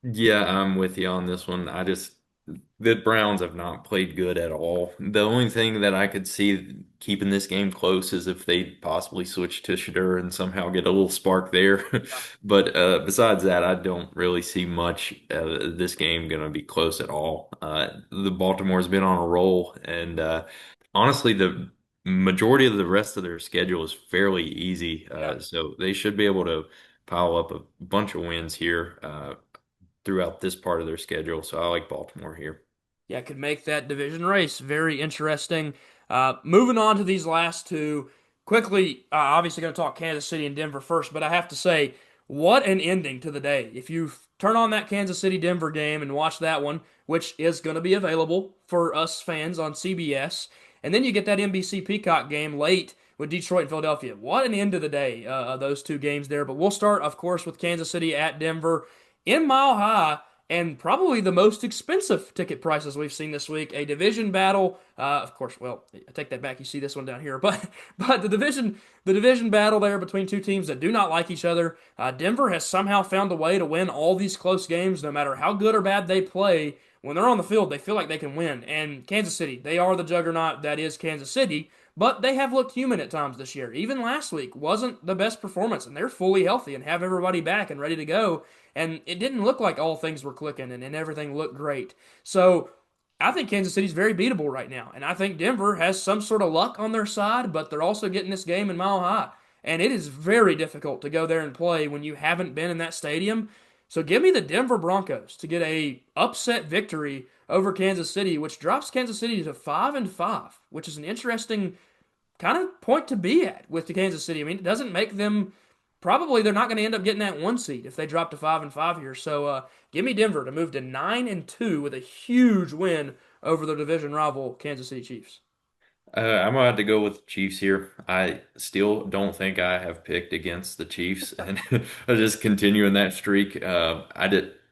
Yeah, I'm with you on this one. The Browns have not played good at all. The only thing that I could see keeping this game close is if they possibly switch to Shadur and somehow get a little spark there. But besides that, I don't really see much this game going to be close at all. The Baltimore's been on a roll, and honestly, the majority of the rest of their schedule is fairly easy. Yeah. So they should be able to pile up a bunch of wins here. Throughout this part of their schedule. So I like Baltimore here. Yeah, could make that division race very interesting. Moving on to these last two, quickly, obviously going to talk Kansas City and Denver first, but I have to say, what an ending to the day. If you turn on that Kansas City Denver game and watch that one, which is going to be available for us fans on CBS, and then you get that NBC Peacock game late with Detroit and Philadelphia. What an end to the day, those two games there. But we'll start, of course, with Kansas City at Denver in Mile High and probably the most expensive ticket prices we've seen this week. A division battle, of course. Well, I take that back. You see this one down here, but the division battle there between two teams that do not like each other. Denver has somehow found a way to win all these close games, no matter how good or bad they play. When they're on the field, they feel like they can win. And Kansas City, they are the juggernaut that is Kansas City. But they have looked human at times this year. Even last week wasn't the best performance, and they're fully healthy and have everybody back and ready to go. And it didn't look like all things were clicking and everything looked great. So I think Kansas City's very beatable right now. And I think Denver has some sort of luck on their side, but they're also getting this game in Mile High. And it is very difficult to go there and play when you haven't been in that stadium. So give me the Denver Broncos to get a upset victory over Kansas City, which drops Kansas City to 5-5, which is an interesting kind of point to be at with the Kansas City. I mean, it doesn't make them probably they're not going to end up getting that one seed if they drop to 5-5 here. So give me Denver to move to 9-2 with a huge win over the division rival Kansas City Chiefs. I'm gonna have to go with the Chiefs here. I still don't think I have picked against the Chiefs, and I just continuing that streak. I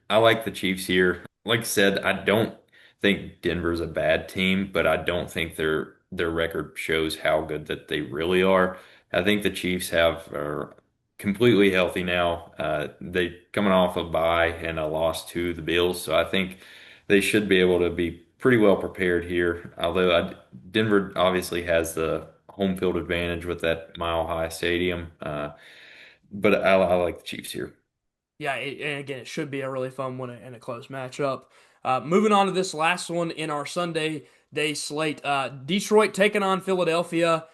like the Chiefs here. Like I said, I don't think Denver's a bad team, but I don't think their record shows how good that they really are. I think the Chiefs are completely healthy now. They coming off a bye and a loss to the Bills, so I think they should be able to be pretty well prepared here. Denver obviously has the home field advantage with that Mile High Stadium, but I like the Chiefs here. Yeah, and again, it should be a really fun one and a close matchup. Moving on to this last one in our Sunday day slate, Detroit taking on Philadelphia.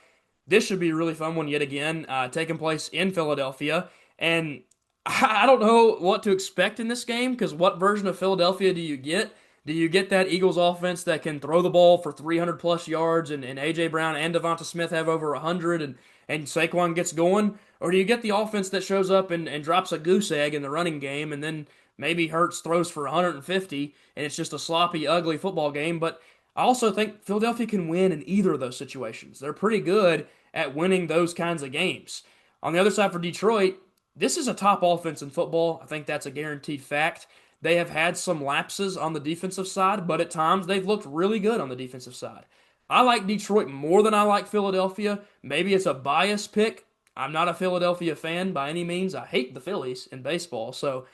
This should be a really fun one yet again, taking place in Philadelphia. And I don't know what to expect in this game because what version of Philadelphia do you get? Do you get that Eagles offense that can throw the ball for 300 plus yards and A.J. Brown and Devonta Smith have over 100 and Saquon gets going? Or do you get the offense that shows up and drops a goose egg in the running game and then maybe Hurts throws for 150 and it's just a sloppy, ugly football game? But I also think Philadelphia can win in either of those situations. They're pretty good at winning those kinds of games. On the other side for Detroit, this is a top offense in football. I think that's a guaranteed fact. They have had some lapses on the defensive side, but at times they've looked really good on the defensive side. I like Detroit more than I like Philadelphia. Maybe it's a bias pick. I'm not a Philadelphia fan by any means. I hate the Phillies in baseball. So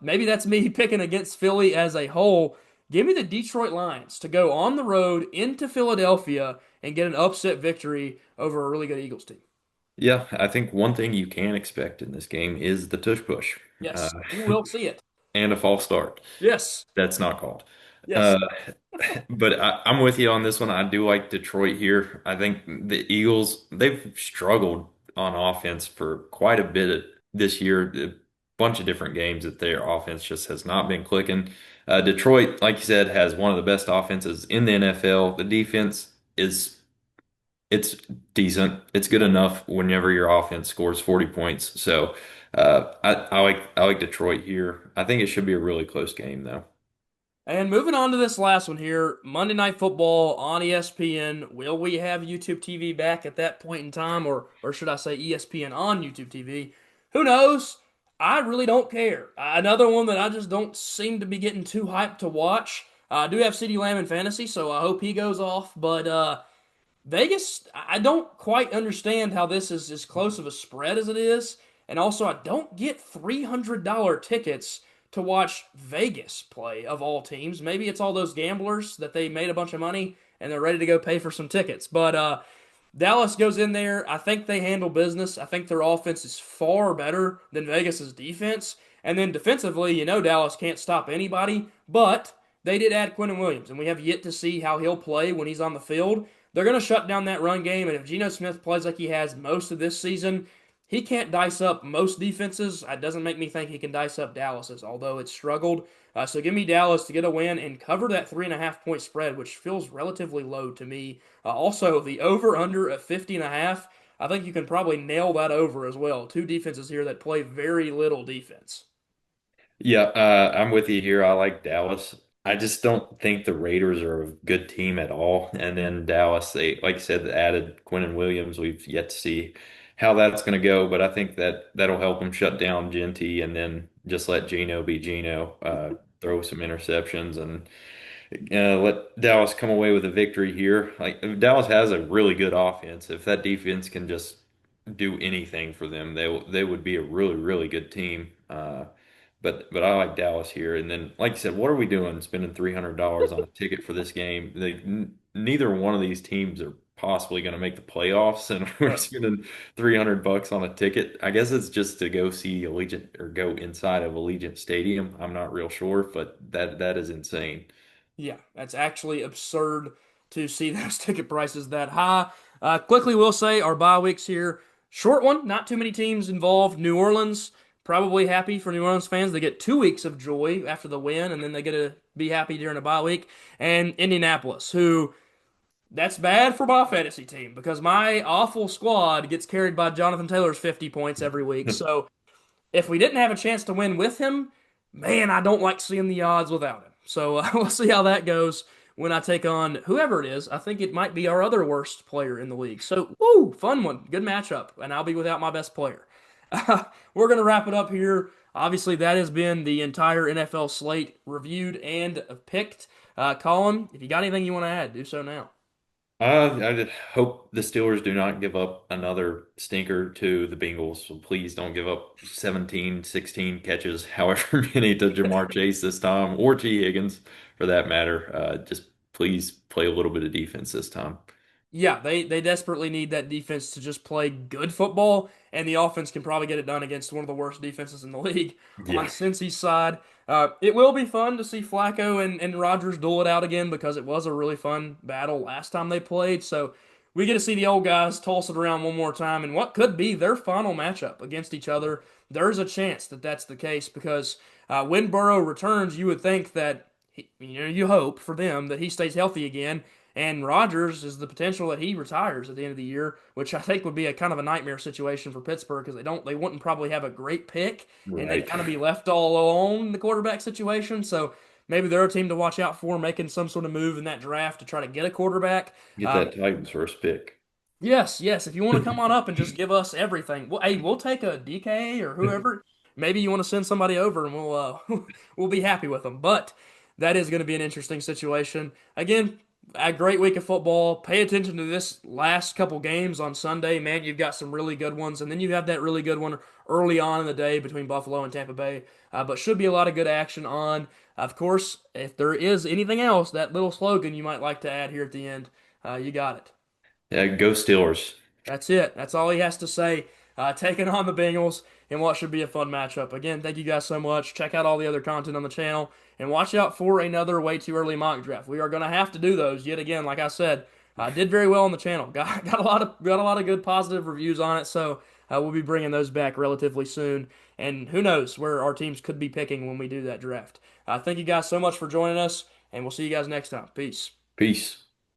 maybe that's me picking against Philly as a whole. Give me the Detroit Lions to go on the road into Philadelphia and get an upset victory over a really good Eagles team. Yeah, I think one thing you can expect in this game is the tush push uh, Yes, you will see it. and a false start. Yes, That's not called. yes. Uh, but I'm with you on this one. I do like Detroit here. I think the Eagles, they've struggled on offense for quite a bit this year. A bunch of different games that their offense just has not been clicking. Detroit, like you said, has one of the best offenses in the NFL. The defense is it's decent. It's good enough whenever your offense scores 40 points. So I like Detroit here. I think it should be a really close game though. And moving on to this last one here, Monday Night Football on ESPN. Will we have YouTube TV back at that point in time, or should I say ESPN on YouTube TV? Who knows? I really don't care. Another one that I just don't seem to be getting too hyped to watch. I do have CeeDee Lamb in fantasy, so I hope he goes off. But Vegas, I don't quite understand how this is as close of a spread as it is. And also, I don't get $300 tickets to watch Vegas play of all teams. Maybe it's all those gamblers that they made a bunch of money and they're ready to go pay for some tickets. But Dallas goes in there. I think they handle business. I think their offense is far better than Vegas's defense. And then defensively, Dallas can't stop anybody, but they did add Quentin Williams, and we have yet to see how he'll play when he's on the field. They're going to shut down that run game, and if Geno Smith plays like he has most of this season, he can't dice up most defenses. It doesn't make me think he can dice up Dallas's, although it's struggled. So give me Dallas to get a win and cover that 3.5 point spread, which feels relatively low to me. Also, the over/under at 50.5. I think you can probably nail that over as well. Two defenses here that play very little defense. Yeah, I'm with you here. I like Dallas. I just don't think the Raiders are a good team at all. And then Dallas, they, like you said, added Quentin Williams. We've yet to see how that's going to go, but I think that that'll help them shut down Genty and then just let Geno be Geno, throw some interceptions and let Dallas come away with a victory here. Like if Dallas has a really good offense. If that defense can just do anything for them, they would be a really really good team. But I like Dallas here. And then, like you said, what are we doing spending $300 on a ticket for this game? Neither one of these teams are possibly going to make the playoffs, and we're Right. spending $300 on a ticket. I guess it's just to go see Allegiant or go inside of Allegiant Stadium. I'm not real sure, but that is insane. Yeah, that's actually absurd to see those ticket prices that high. Quickly, we'll say our bye weeks here. Short one, not too many teams involved. New Orleans, probably happy for New Orleans fans. They get 2 weeks of joy after the win, and then they get to be happy during a bye week. And Indianapolis, who that's bad for my fantasy team because my awful squad gets carried by Jonathan Taylor's 50 points every week. So if we didn't have a chance to win with him, man, I don't like seeing the odds without him. So we'll see how that goes when I take on whoever it is. I think it might be our other worst player in the league. So, woo, fun one. Good matchup. And I'll be without my best player. We're going to wrap it up here. Obviously, that has been the entire NFL slate reviewed and picked. Colin, if you got anything you want to add, do so now. I just hope the Steelers do not give up another stinker to the Bengals. So please don't give up 17, 16 catches, however many to Jamar Chase this time, or T. Higgins for that matter. Just please play a little bit of defense this time. Yeah, they desperately need that defense to just play good football, and the offense can probably get it done against one of the worst defenses in the league on Yeah. Cincy's side. It will be fun to see Flacco and Rodgers duel it out again because it was a really fun battle last time they played. So we get to see the old guys toss it around one more time, and what could be their final matchup against each other. There's a chance that that's the case because when Burrow returns, you would think that you hope for them that he stays healthy again. And Rodgers is the potential that he retires at the end of the year, which I think would be a kind of a nightmare situation for Pittsburgh because they wouldn't probably have a great pick, and they'd Right. kind of be left all alone in the quarterback situation. So maybe they're a team to watch out for, making some sort of move in that draft to try to get a quarterback. Get Um, that Titans first pick. Yes, yes. If you want to come on up and just give us everything, well, hey, we'll take a DK or whoever. Maybe you want to send somebody over, and we'll we'll be happy with them. But that is going to be an interesting situation. Again, a great week of football. Pay attention to this last couple games on Sunday, man. You've got some really good ones, and then you have that really good one early on in the day between Buffalo and Tampa Bay. But should be a lot of good action on. Of course, if there is anything else, that little slogan you might like to add here at the end, you got it. Yeah, go Steelers. That's it. That's all he has to say. Taking on the Bengals in what should be a fun matchup. Again, thank you guys so much. Check out all the other content on the channel and watch out for another way too early mock draft. We are going to have to do those yet again. Like I said, did very well on the channel. Got a lot of good positive reviews on it. So we'll be bringing those back relatively soon. And who knows where our teams could be picking when we do that draft. Thank you guys so much for joining us, and we'll see you guys next time. Peace. Peace.